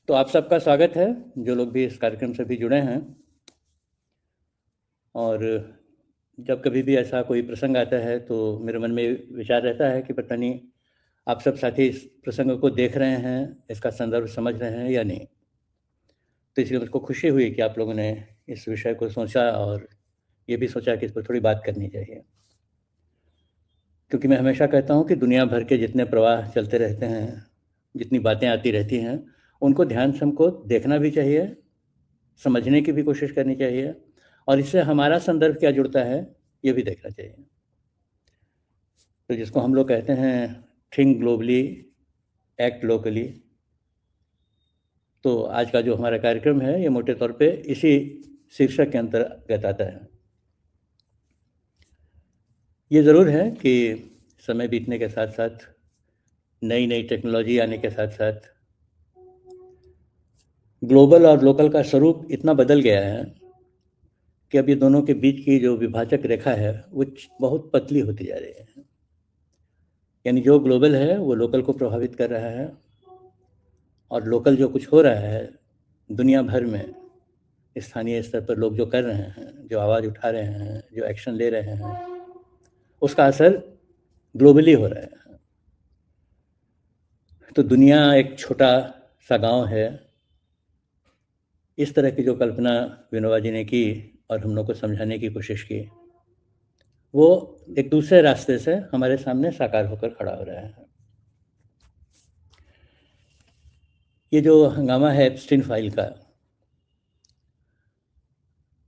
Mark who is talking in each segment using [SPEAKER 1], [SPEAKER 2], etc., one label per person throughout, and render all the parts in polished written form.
[SPEAKER 1] तो आप सबका स्वागत है, जो लोग भी इस कार्यक्रम से भी जुड़े हैं। और जब कभी भी ऐसा कोई प्रसंग आता है तो मेरे मन में विचार रहता है कि पता नहीं आप सब साथी इस प्रसंग को देख रहे हैं, इसका संदर्भ समझ रहे हैं या नहीं। तो इसलिए मुझको खुशी हुई कि आप लोगों ने इस विषय को सोचा और ये भी सोचा कि इस पर थोड़ी बात करनी चाहिए। क्योंकि मैं हमेशा कहता हूँ कि दुनिया भर के जितने प्रवाह चलते रहते हैं, जितनी बातें आती रहती हैं, उनको ध्यान से हमको देखना भी चाहिए, समझने की भी कोशिश करनी चाहिए और इससे हमारा संदर्भ क्या जुड़ता है, ये भी देखना चाहिए। तो जिसको हम लोग कहते हैं थिंक ग्लोबली, एक्ट लोकली। तो आज का जो हमारा कार्यक्रम है ये मोटे तौर पे इसी शीर्षक के अंतर्गत आता है। ये ज़रूर है कि समय बीतने के साथ साथ, नई नई टेक्नोलॉजी आने के साथ साथ ग्लोबल और लोकल का स्वरूप इतना बदल गया है कि अब ये दोनों के बीच की जो विभाजक रेखा है वो बहुत पतली होती जा रही है। यानी जो ग्लोबल है वो लोकल को प्रभावित कर रहा है और लोकल जो कुछ हो रहा है दुनिया भर में, स्थानीय स्तर पर लोग जो कर रहे हैं, जो आवाज़ उठा रहे हैं, जो एक्शन ले रहे हैं, उसका असर ग्लोबली हो रहा है। तो दुनिया एक छोटा सा गांव है, इस तरह की जो कल्पना विनोबा जी ने की और हम लोग को समझाने की कोशिश की, वो एक दूसरे रास्ते से हमारे सामने साकार होकर खड़ा हो रहा है। ये जो हंगामा है एप्स्टीन फाइल का,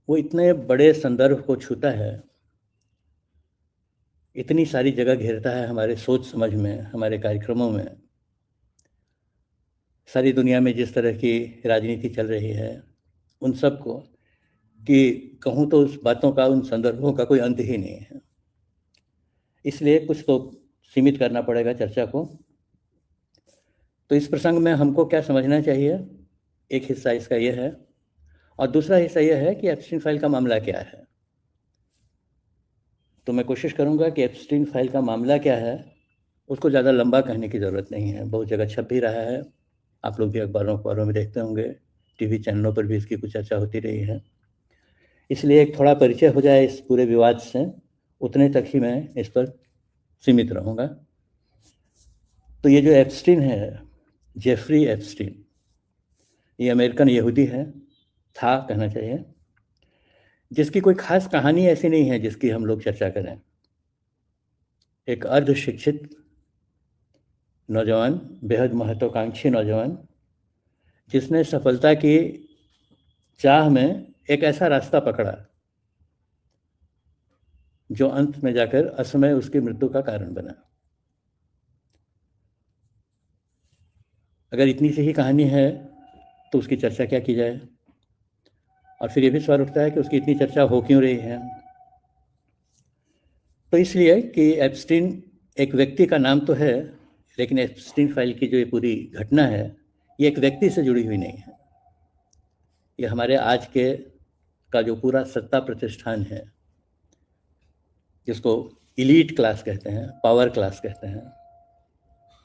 [SPEAKER 1] वो इतने बड़े संदर्भ को छूता है, इतनी सारी जगह घेरता है हमारे सोच समझ में, हमारे कार्यक्रमों में। सारी दुनिया में जिस तरह की राजनीति चल रही है उन सब को, कि कहूँ तो उस बातों का, उन संदर्भों का कोई अंत ही नहीं है। इसलिए कुछ तो सीमित करना पड़ेगा चर्चा को। तो इस प्रसंग में हमको क्या समझना चाहिए, एक हिस्सा इसका यह है और दूसरा हिस्सा यह है कि एप्स्टीन फाइल का मामला क्या है। तो मैं कोशिश करूंगा कि एप्स्टीन फाइल का मामला क्या है उसको ज़्यादा लंबा कहने की ज़रूरत नहीं है। बहुत जगह छप भी रहा है, आप लोग भी अखबारों में देखते होंगे, टीवी चैनलों पर भी इसकी कुछ चर्चा होती रही है। इसलिए एक थोड़ा परिचय हो जाए इस पूरे विवाद से, उतने तक ही मैं इस पर सीमित रहूँगा। तो ये जो एप्स्टीन है, जेफरी एप्स्टीन, ये अमेरिकन यहूदी है, था कहना चाहिए, जिसकी कोई खास कहानी ऐसी नहीं है जिसकी हम लोग चर्चा करें। एक अर्ध शिक्षित नौजवान, बेहद महत्वाकांक्षी नौजवान, जिसने सफलता की चाह में एक ऐसा रास्ता पकड़ा जो अंत में जाकर असमय उसकी मृत्यु का कारण बना। अगर इतनी सी ही कहानी है तो उसकी चर्चा क्या की जाए, और फिर ये भी सवाल उठता है कि उसकी इतनी चर्चा हो क्यों रही है। तो इसलिए कि एप्स्टीन एक व्यक्ति का नाम तो है, लेकिन एप्स्टीन फाइल की जो ये पूरी घटना है ये एक व्यक्ति से जुड़ी हुई नहीं है। ये हमारे आज के का जो पूरा सत्ता प्रतिष्ठान है, जिसको इलीट क्लास कहते हैं, पावर क्लास कहते हैं,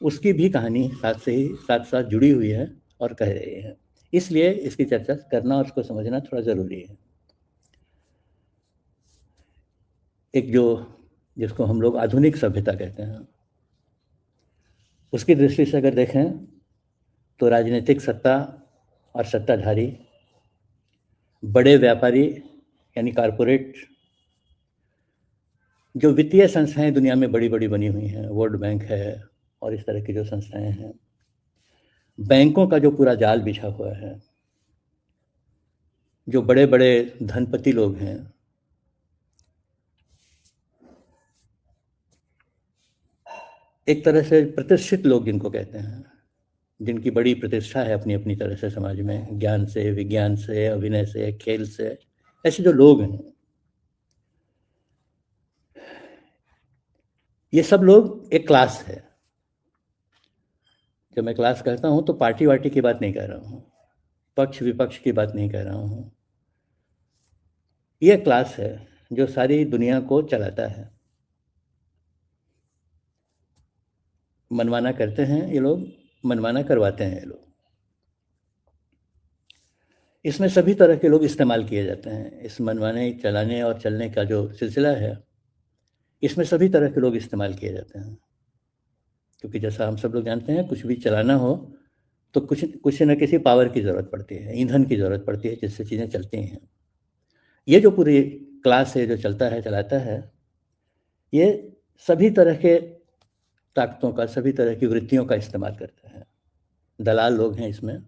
[SPEAKER 1] उसकी भी कहानी साथ साथ जुड़ी हुई है और कह रही है। इसलिए इसकी चर्चा करना और उसको समझना थोड़ा ज़रूरी है। एक जो जिसको हम लोग आधुनिक सभ्यता कहते हैं, उसकी दृष्टि से अगर देखें तो राजनीतिक सत्ता और सत्ताधारी, बड़े व्यापारी यानी कारपोरेट, जो वित्तीय संस्थाएं दुनिया में बड़ी बड़ी बनी हुई हैं, वर्ल्ड बैंक है और इस तरह की जो संस्थाएं हैं, बैंकों का जो पूरा जाल बिछा हुआ है, जो बड़े बड़े धनपति लोग हैं, एक तरह से प्रतिष्ठित लोग जिनको कहते हैं, जिनकी बड़ी प्रतिष्ठा है अपनी अपनी तरह से समाज में, ज्ञान से, विज्ञान से, अभिनय से, खेल से, ऐसे जो लोग हैं, ये सब लोग एक क्लास है। जब मैं क्लास कहता हूँ तो पार्टी वार्टी की बात नहीं कह रहा हूँ, पक्ष विपक्ष की बात नहीं कह रहा हूँ। ये क्लास है जो सारी दुनिया को चलाता है। मनमाना करते हैं ये लोग, मनमाना करवाते हैं ये लोग। इसमें सभी तरह के लोग इस्तेमाल किए जाते हैं। इस मनमाने चलाने और चलने का जो सिलसिला है, इसमें सभी तरह के लोग इस्तेमाल किए जाते हैं। क्योंकि जैसा हम सब लोग जानते हैं, कुछ भी चलाना हो तो कुछ न किसी पावर की ज़रूरत पड़ती है, ईंधन की ज़रूरत पड़ती है, जिससे चीज़ें चलती हैं। ये जो पूरी क्लास है, जो चलता है, चलाता है, ये सभी तरह के ताकतों का, सभी तरह की वृत्तियों का इस्तेमाल करता है। दलाल लोग हैं इसमें,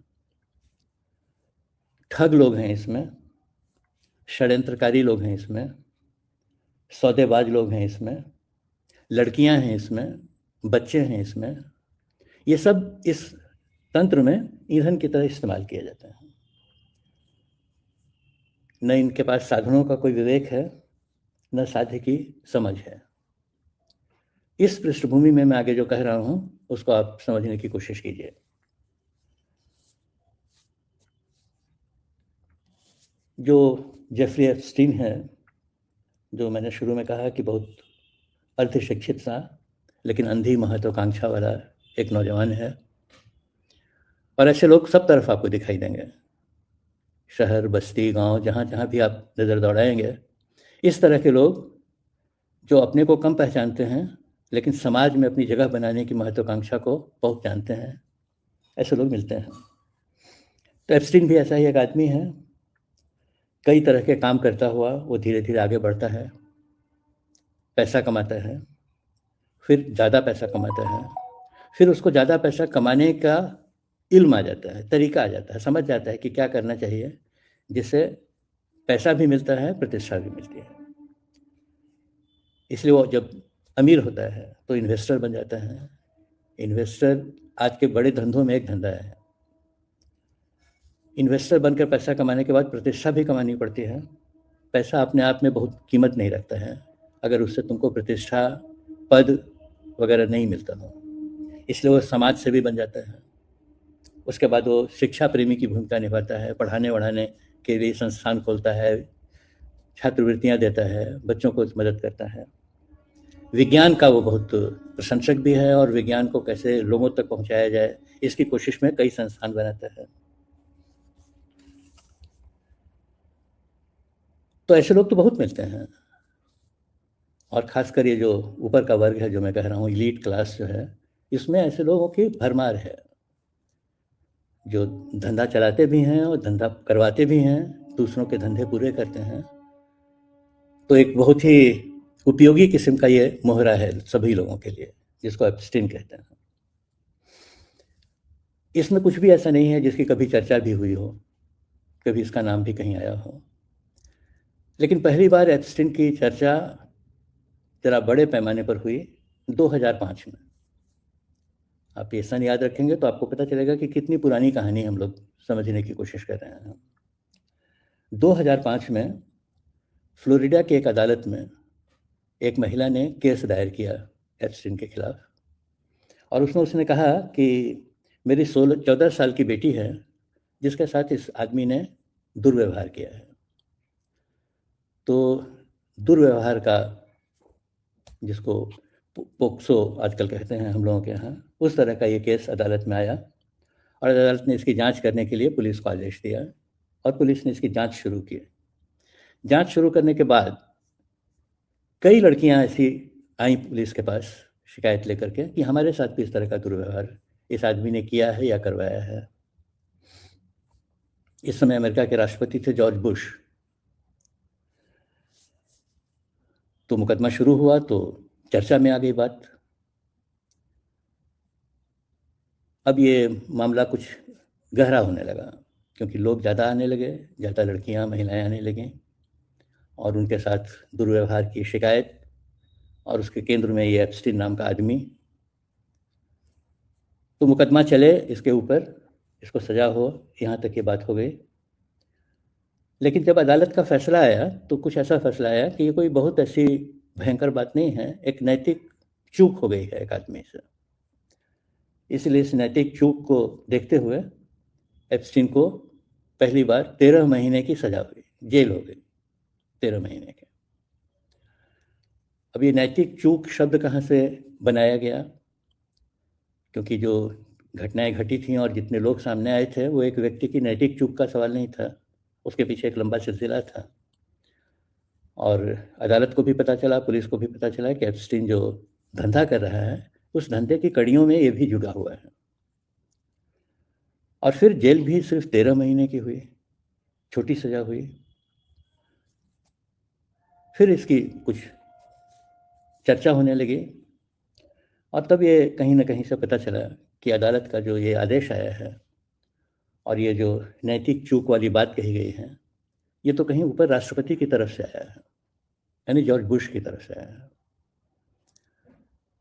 [SPEAKER 1] ठग लोग हैं इसमें, षड्यंत्रकारी लोग हैं इसमें, सौदेबाज लोग हैं इसमें, लड़कियां हैं इसमें, बच्चे हैं इसमें। ये सब इस तंत्र में ईंधन की तरह इस्तेमाल किए जाते हैं। न इनके पास साधनों का कोई विवेक है, न साध्य की समझ है। इस पृष्ठभूमि में मैं आगे जो कह रहा हूं, उसको आप समझने की कोशिश कीजिए। जो जेफरी एप्स्टीन है, जो मैंने शुरू में कहा कि बहुत अर्धशिक्षित सा लेकिन अंधी महत्वाकांक्षा वाला एक नौजवान है, और ऐसे लोग सब तरफ आपको दिखाई देंगे। शहर, बस्ती, गांव, जहाँ जहाँ भी आप नज़र दौड़ाएंगे, इस तरह के लोग जो अपने को कम पहचानते हैं लेकिन समाज में अपनी जगह बनाने की महत्वाकांक्षा को बहुत जानते हैं, ऐसे लोग मिलते हैं। तो एप्स्टीन भी ऐसा ही एक आदमी है। कई तरह के काम करता हुआ वो धीरे धीरे आगे बढ़ता है, पैसा कमाता है, फिर ज़्यादा पैसा कमाता है, फिर उसको ज़्यादा पैसा कमाने का इल्म आ जाता है, तरीका आ जाता है, समझ जाता है कि क्या करना चाहिए जिससे पैसा भी मिलता है, प्रतिष्ठा भी मिलती है। इसलिए वो जब अमीर होता है तो इन्वेस्टर बन जाता है। इन्वेस्टर आज के बड़े धंधों में एक धंधा है। इन्वेस्टर बनकर पैसा कमाने के बाद प्रतिष्ठा भी कमानी पड़ती है। पैसा अपने आप में बहुत कीमत नहीं रखता है अगर उससे तुमको प्रतिष्ठा, पद वगैरह नहीं मिलता हो। इसलिए वो समाज सेवी बन जाता है। उसके बाद वो शिक्षा प्रेमी की भूमिका निभाता है, पढ़ाने वढ़ाने के लिए संस्थान खोलता है, छात्रवृत्तियाँ देता है, बच्चों को मदद करता है। विज्ञान का वो बहुत प्रशंसक भी है और विज्ञान को कैसे लोगों तक पहुंचाया जाए, इसकी कोशिश में कई संस्थान बनाता है। तो ऐसे लोग तो बहुत मिलते हैं, और ख़ासकर ये जो ऊपर का वर्ग है, जो मैं कह रहा हूँ इलीट क्लास जो है, इसमें ऐसे लोगों की भरमार है जो धंधा चलाते भी हैं और धंधा करवाते भी हैं, दूसरों के धंधे पूरे करते हैं। तो एक बहुत ही उपयोगी किस्म का ये मोहरा है सभी लोगों के लिए, जिसको एप्स्टीन कहते हैं। इसमें कुछ भी ऐसा नहीं है जिसकी कभी चर्चा भी हुई हो, कभी इसका नाम भी कहीं आया हो। लेकिन पहली बार एप्स्टीन की चर्चा ज़रा बड़े पैमाने पर हुई 2005 में। आप ये सन याद रखेंगे तो आपको पता चलेगा कि कितनी पुरानी कहानी हम लोग समझने की कोशिश कर रहे हैं। 2005 में फ्लोरिडा की एक अदालत में एक महिला ने केस दायर किया एप्स्टीन के खिलाफ, और उसमें उसने कहा कि मेरी 14 साल की बेटी है जिसके साथ इस आदमी ने दुर्व्यवहार किया है। तो दुर्व्यवहार का, जिसको पोक्सो आजकल कहते हैं हम लोगों के यहाँ, उस तरह का ये केस अदालत में आया, और अदालत ने इसकी जांच करने के लिए पुलिस को आदेश दिया, और पुलिस ने इसकी जांच शुरू की। जांच शुरू करने के बाद कई लड़कियां ऐसी आई पुलिस के पास शिकायत लेकर के कि हमारे साथ भी इस तरह का दुर्व्यवहार इस आदमी ने किया है या करवाया है। इस समय अमेरिका के राष्ट्रपति थे जॉर्ज बुश। तो मुकदमा शुरू हुआ तो चर्चा में आ गई बात। अब ये मामला कुछ गहरा होने लगा, क्योंकि लोग ज़्यादा आने लगे, ज़्यादा लड़कियां, महिलाएं आने लगीं, और उनके साथ दुर्व्यवहार की शिकायत, और उसके केंद्र में ये एप्स्टीन नाम का आदमी। तो मुकदमा चले इसके ऊपर, इसको सज़ा हो, यहाँ तक ये बात हो गई। लेकिन जब अदालत का फैसला आया तो कुछ ऐसा फैसला आया कि ये कोई बहुत ऐसी भयंकर बात नहीं है, एक नैतिक चूक हो गई है एक आदमी से। इसलिए इस नैतिक चूक को देखते हुए एप्स्टीन को पहली बार 13 महीने की सज़ा हुई, जेल हो गई 13 महीने के। अब ये नैतिक चूक शब्द कहाँ से बनाया गया? क्योंकि जो घटनाएं घटी थी और जितने लोग सामने आए थे, वो एक व्यक्ति की नैतिक चूक का सवाल नहीं था, उसके पीछे एक लंबा सिलसिला था और अदालत को भी पता चला, पुलिस को भी पता चला कि एप्स्टीन जो धंधा कर रहा है, उस धंधे की कड़ियों में ये भी जुड़ा हुआ है। और फिर जेल भी सिर्फ 13 महीने की हुई, छोटी सज़ा हुई। फिर इसकी कुछ चर्चा होने लगी और तब ये कहीं न कहीं से पता चला कि अदालत का जो ये आदेश आया है और ये जो नैतिक चूक वाली बात कही गई है, ये तो कहीं ऊपर राष्ट्रपति की तरफ से आया है, यानी जॉर्ज बुश की तरफ से आया है।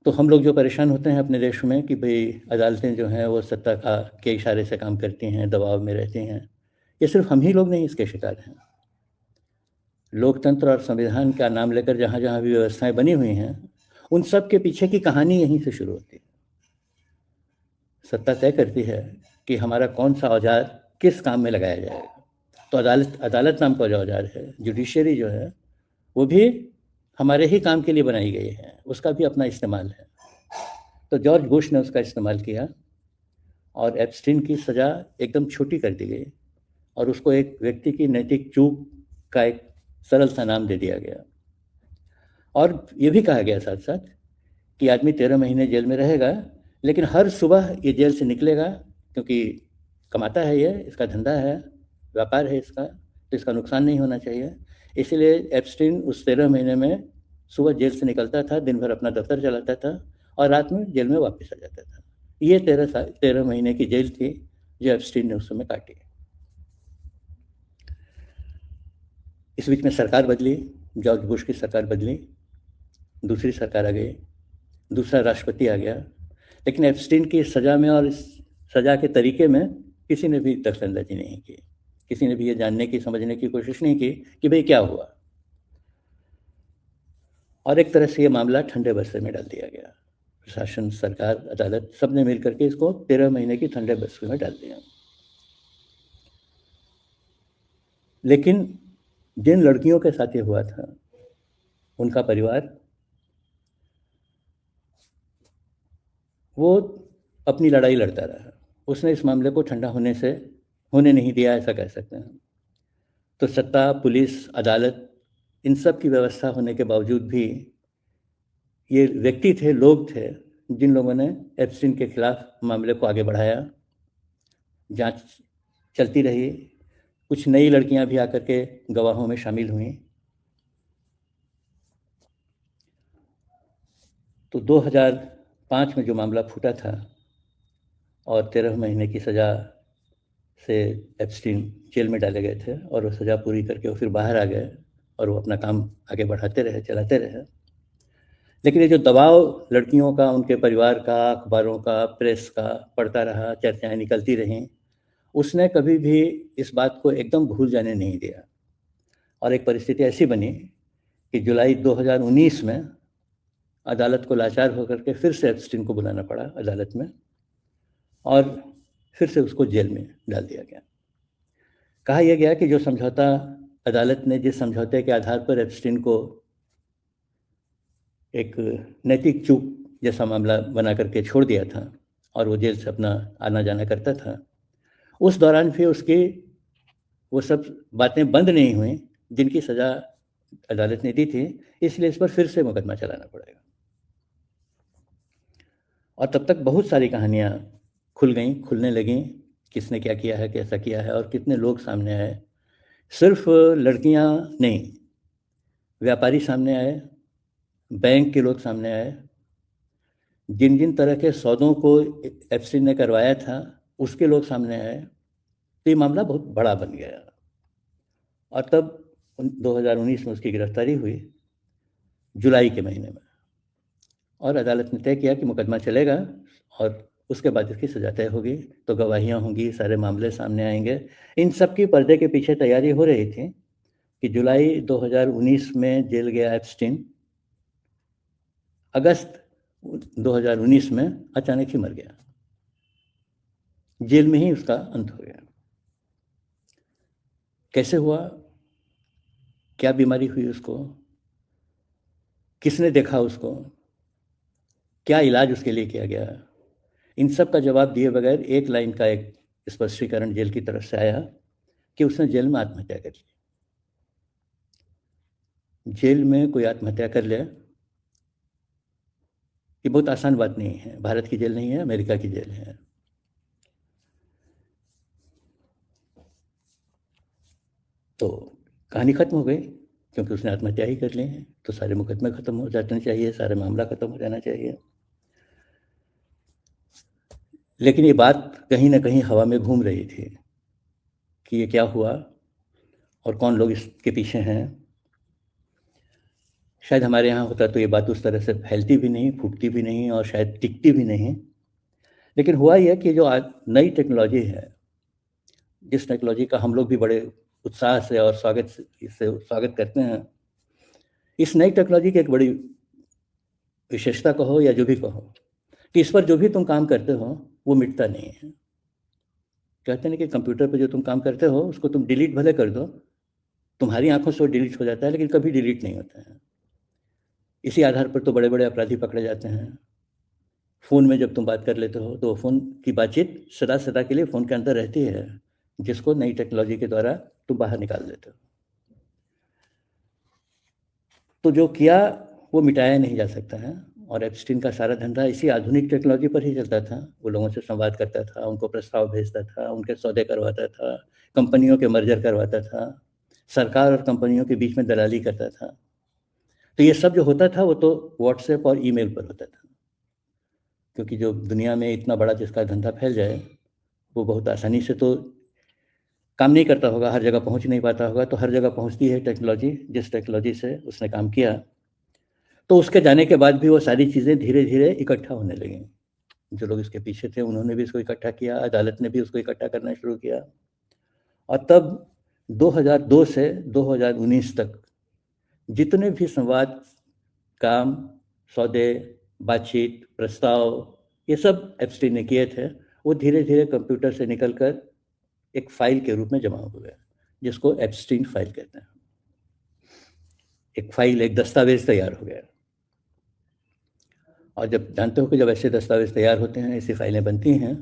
[SPEAKER 1] तो हम लोग जो परेशान होते हैं अपने देश में कि भाई अदालतें जो हैं वो सत्ता के इशारे से काम करती हैं, दबाव में रहती हैं, ये सिर्फ हम ही लोग नहीं इसके शिकार हैं। लोकतंत्र और संविधान का नाम लेकर जहाँ जहाँ भी व्यवस्थाएं बनी हुई हैं, उन सब के पीछे की कहानी यहीं से शुरू होती है। सत्ता तय करती है कि हमारा कौन सा औजार किस काम में लगाया जाएगा। तो अदालत नाम का जो औजार है, जुडिशरी जो है, वो भी हमारे ही काम के लिए बनाई गई है, उसका भी अपना इस्तेमाल है। तो जॉर्ज बुश ने उसका इस्तेमाल किया और एप्स्टीन की सज़ा एकदम छोटी कर दी गई और उसको एक व्यक्ति की नैतिक चूक का एक सरल सा नाम दे दिया गया। और ये भी कहा गया साथ साथ कि आदमी 13 महीने जेल में रहेगा, लेकिन हर सुबह ये जेल से निकलेगा, क्योंकि कमाता है ये, इसका धंधा है, व्यापार है इसका, तो इसका नुकसान नहीं होना चाहिए। इसीलिए एप्स्टीन उस 13 महीने में सुबह जेल से निकलता था, दिन भर अपना दफ्तर चलाता था और रात में जेल में वापस आ जाता था। ये 13 महीने की जेल थी जो एप्स्टीन ने उस समय काटी। इस बीच में सरकार बदली, जॉर्ज बुश की सरकार बदली, दूसरी सरकार आ गई, दूसरा राष्ट्रपति आ गया, लेकिन एप्स्टीन की सज़ा में और इस सज़ा के तरीके में किसी ने भी दखलंदाजी नहीं की, किसी ने भी ये जानने की, समझने की कोशिश नहीं की कि भाई क्या हुआ। और एक तरह से ये मामला ठंडे बस्ते में डाल दिया गया। प्रशासन, सरकार, अदालत सब ने मिल करके इसको 13 महीने की ठंडे बस्ते में डाल दिया। लेकिन जिन लड़कियों के साथ ये हुआ था, उनका परिवार वो अपनी लड़ाई लड़ता रहा। उसने इस मामले को ठंडा होने नहीं दिया, ऐसा कह सकते हैं। तो सत्ता, पुलिस, अदालत, इन सब की व्यवस्था होने के बावजूद भी ये व्यक्ति थे, लोग थे, जिन लोगों ने एप्स्टीन के खिलाफ मामले को आगे बढ़ाया। जांच चलती रही, कुछ नई लड़कियां भी आकर के गवाहों में शामिल हुईं। तो 2005 में जो मामला फूटा था और 13 महीने की सज़ा से एप्स्टीन जेल में डाले गए थे और वो सज़ा पूरी करके वो फिर बाहर आ गए और वो अपना काम आगे बढ़ाते रहे, चलाते रहे। लेकिन ये जो दबाव लड़कियों का, उनके परिवार का, अखबारों का, प्रेस का पड़ता रहा, चर्चाएं निकलती रहीं, उसने कभी भी इस बात को एकदम भूल जाने नहीं दिया। और एक परिस्थिति ऐसी बनी कि जुलाई 2019 में अदालत को लाचार होकर के फिर से एप्स्टीन को बुलाना पड़ा अदालत में और फिर से उसको जेल में डाल दिया गया। कहा यह गया कि जो समझौता अदालत ने, जिस समझौते के आधार पर एप्स्टीन को एक नैतिक चूक जैसा मामला बना करके छोड़ दिया था और वो जेल से अपना आना जाना करता था, उस दौरान फिर उसकी वो सब बातें बंद नहीं हुई जिनकी सज़ा अदालत ने दी थी, इसलिए इस पर फिर से मुकदमा चलाना पड़ेगा। और तब तक बहुत सारी कहानियाँ खुलने लगीं, किसने क्या किया है, कैसा किया है और कितने लोग सामने आए। सिर्फ लड़कियाँ नहीं, व्यापारी सामने आए, बैंक के लोग सामने आए, जिन जिन तरह के सौदों को एप्स्टीन ने करवाया था उसके लोग सामने आए। तो ये मामला बहुत बड़ा बन गया और तब 2019 में उसकी गिरफ्तारी हुई, जुलाई के महीने में, और अदालत ने तय किया कि मुकदमा चलेगा और उसके बाद इसकी सज़ा तय होगी। तो गवाहियाँ होंगी, सारे मामले सामने आएंगे। इन सब की पर्दे के पीछे तैयारी हो रही थी कि जुलाई 2019 में जेल गया एप्स्टीन, अगस्त 2019 में अचानक ही मर गया, जेल में ही उसका अंत हो गया। कैसे हुआ, क्या बीमारी हुई उसको, किसने देखा उसको, क्या इलाज उसके लिए किया गया, इन सब का जवाब दिए बगैर एक लाइन का एक स्पष्टीकरण जेल की तरफ से आया कि उसने जेल में आत्महत्या कर ली। जेल में कोई आत्महत्या कर ले, ये बहुत आसान बात नहीं है। भारत की जेल नहीं है, अमेरिका की जेल है। तो कहानी खत्म हो गई, क्योंकि उसने आत्महत्या ही कर ली है। तो सारे मुकदमे खत्म हो जाने चाहिए, सारे मामला खत्म हो जाना चाहिए। लेकिन ये बात कहीं ना कहीं हवा में घूम रही थी कि ये क्या हुआ और कौन लोग इसके पीछे हैं। शायद हमारे यहाँ होता तो ये बात उस तरह से फैलती भी नहीं, फूटती भी नहीं, और शायद टिकती भी नहीं। लेकिन हुआ यह कि जो आज नई टेक्नोलॉजी है, जिस टेक्नोलॉजी का हम लोग भी बड़े उत्साह से और स्वागत करते हैं, इस नई टेक्नोलॉजी की एक बड़ी विशेषता कहो या जो भी कहो, कि इस पर जो भी तुम काम करते हो वो मिटता नहीं है। कहते हैं कि कंप्यूटर पर जो तुम काम करते हो उसको तुम डिलीट भले कर दो, तुम्हारी आंखों से वो डिलीट हो जाता है, लेकिन कभी डिलीट नहीं होता है। इसी आधार पर तो बड़े बड़े अपराधी पकड़े जाते हैं। फ़ोन में जब तुम बात कर लेते हो तो फ़ोन की बातचीत सदा सदा के लिए फ़ोन के अंदर रहती है, जिसको नई टेक्नोलॉजी के द्वारा तुम बाहर निकाल देते हो। तो जो किया वो मिटाया नहीं जा सकता है। और एप्स्टीन का सारा धंधा इसी आधुनिक टेक्नोलॉजी पर ही चलता था। वो लोगों से संवाद करता था, उनको प्रस्ताव भेजता था, उनके सौदे करवाता था, कंपनियों के मर्जर करवाता था, सरकार और कंपनियों के बीच में दलाली करता था। तो ये सब जो होता था वो तो व्हाट्सएप और ईमेल पर होता था, क्योंकि जो दुनिया में इतना बड़ा जिसका धंधा फैल जाए वो बहुत आसानी से तो काम नहीं करता होगा, हर जगह पहुंच नहीं पाता होगा। तो हर जगह पहुंचती है टेक्नोलॉजी, जिस टेक्नोलॉजी से उसने काम किया। तो उसके जाने के बाद भी वो सारी चीज़ें धीरे धीरे इकट्ठा होने लगी। जो लोग इसके पीछे थे उन्होंने भी इसको इकट्ठा किया, अदालत ने भी उसको इकट्ठा करना शुरू किया। और तब 2002 से 2019 तक जितने भी संवाद, काम, सौदे, बातचीत, प्रस्ताव, ये सब एप्स्टीन ने किए थे, वो धीरे धीरे कंप्यूटर से निकल कर एक फाइल के रूप में जमा हो गया, जिसको एप्स्टीन फाइल कहते हैं। एक फाइल, एक दस्तावेज तैयार हो गया। और जब जानते हो कि जब ऐसे दस्तावेज तैयार होते हैं, ऐसी फाइलें बनती हैं,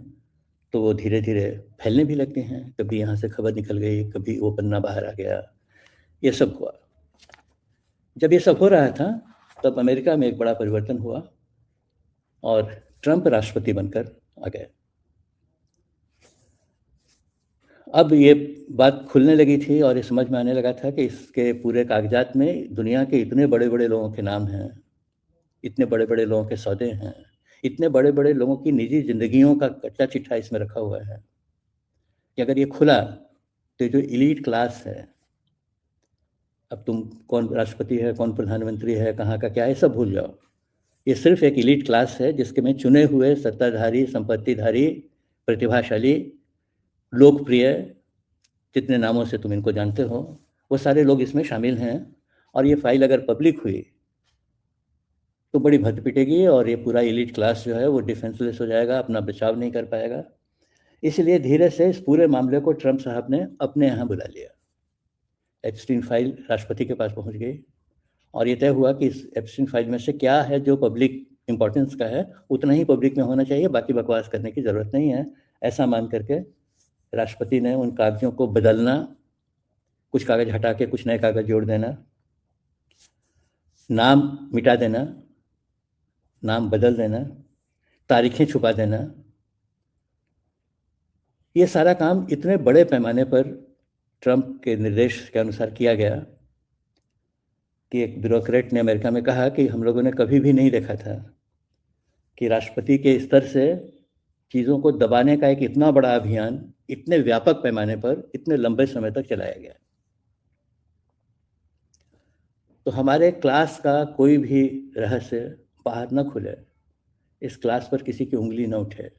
[SPEAKER 1] तो वो धीरे धीरे फैलने भी लगती हैं। कभी यहाँ से खबर निकल गई, कभी वो पन्ना बाहर आ गया, ये सब हुआ। जब ये सब हो रहा था तब अमेरिका में एक बड़ा परिवर्तन हुआ और ट्रंप राष्ट्रपति बनकर आ गए। अब ये बात खुलने लगी थी और ये समझ में आने लगा था कि इसके पूरे कागजात में दुनिया के इतने बड़े बड़े लोगों के नाम हैं, इतने बड़े बड़े लोगों के सौदे हैं, इतने बड़े बड़े लोगों की निजी जिंदगियों का कच्चा चिट्ठा इसमें रखा हुआ है कि अगर ये खुला तो जो एलीट क्लास है, अब तुम कौन राष्ट्रपति है, कौन प्रधानमंत्री है, कहाँ का क्या है, सब भूल जाओ। ये सिर्फ एक एलीट क्लास है जिसके में चुने हुए सत्ताधारी, संपत्तिधारी, प्रतिभाशाली, लोकप्रिय, जितने नामों से तुम इनको जानते हो, वो सारे लोग इसमें शामिल हैं। और ये फाइल अगर पब्लिक हुई तो बड़ी भद्द पिटेगी और ये पूरा एलीट क्लास जो है वो डिफेंसलेस हो जाएगा, अपना बचाव नहीं कर पाएगा। इसलिए धीरे से इस पूरे मामले को ट्रंप साहब ने अपने यहाँ बुला लिया। एप्स्टीन फाइल राष्ट्रपति के पास पहुँच गई और ये तय हुआ कि इस एप्स्टीन फाइल में से क्या है जो पब्लिक इंपॉर्टेंस का है, उतना ही पब्लिक में होना चाहिए, बाकी बकवास करने की ज़रूरत नहीं है। ऐसा मान करके राष्ट्रपति ने उन कागज़ों को बदलना, कुछ कागज़ हटा के कुछ नए कागज़ जोड़ देना, नाम मिटा देना, नाम बदल देना, तारीखें छुपा देना, ये सारा काम इतने बड़े पैमाने पर ट्रंप के निर्देश के अनुसार किया गया कि एक ब्यूरोक्रेट ने अमेरिका में कहा कि हम लोगों ने कभी भी नहीं देखा था कि राष्ट्रपति के स्तर से चीज़ों को दबाने का एक इतना बड़ा अभियान इतने व्यापक पैमाने पर इतने लंबे समय तक चलाया गया। तो हमारे क्लास का कोई भी रहस्य बाहर न खुले, इस क्लास पर किसी की उंगली न उठे,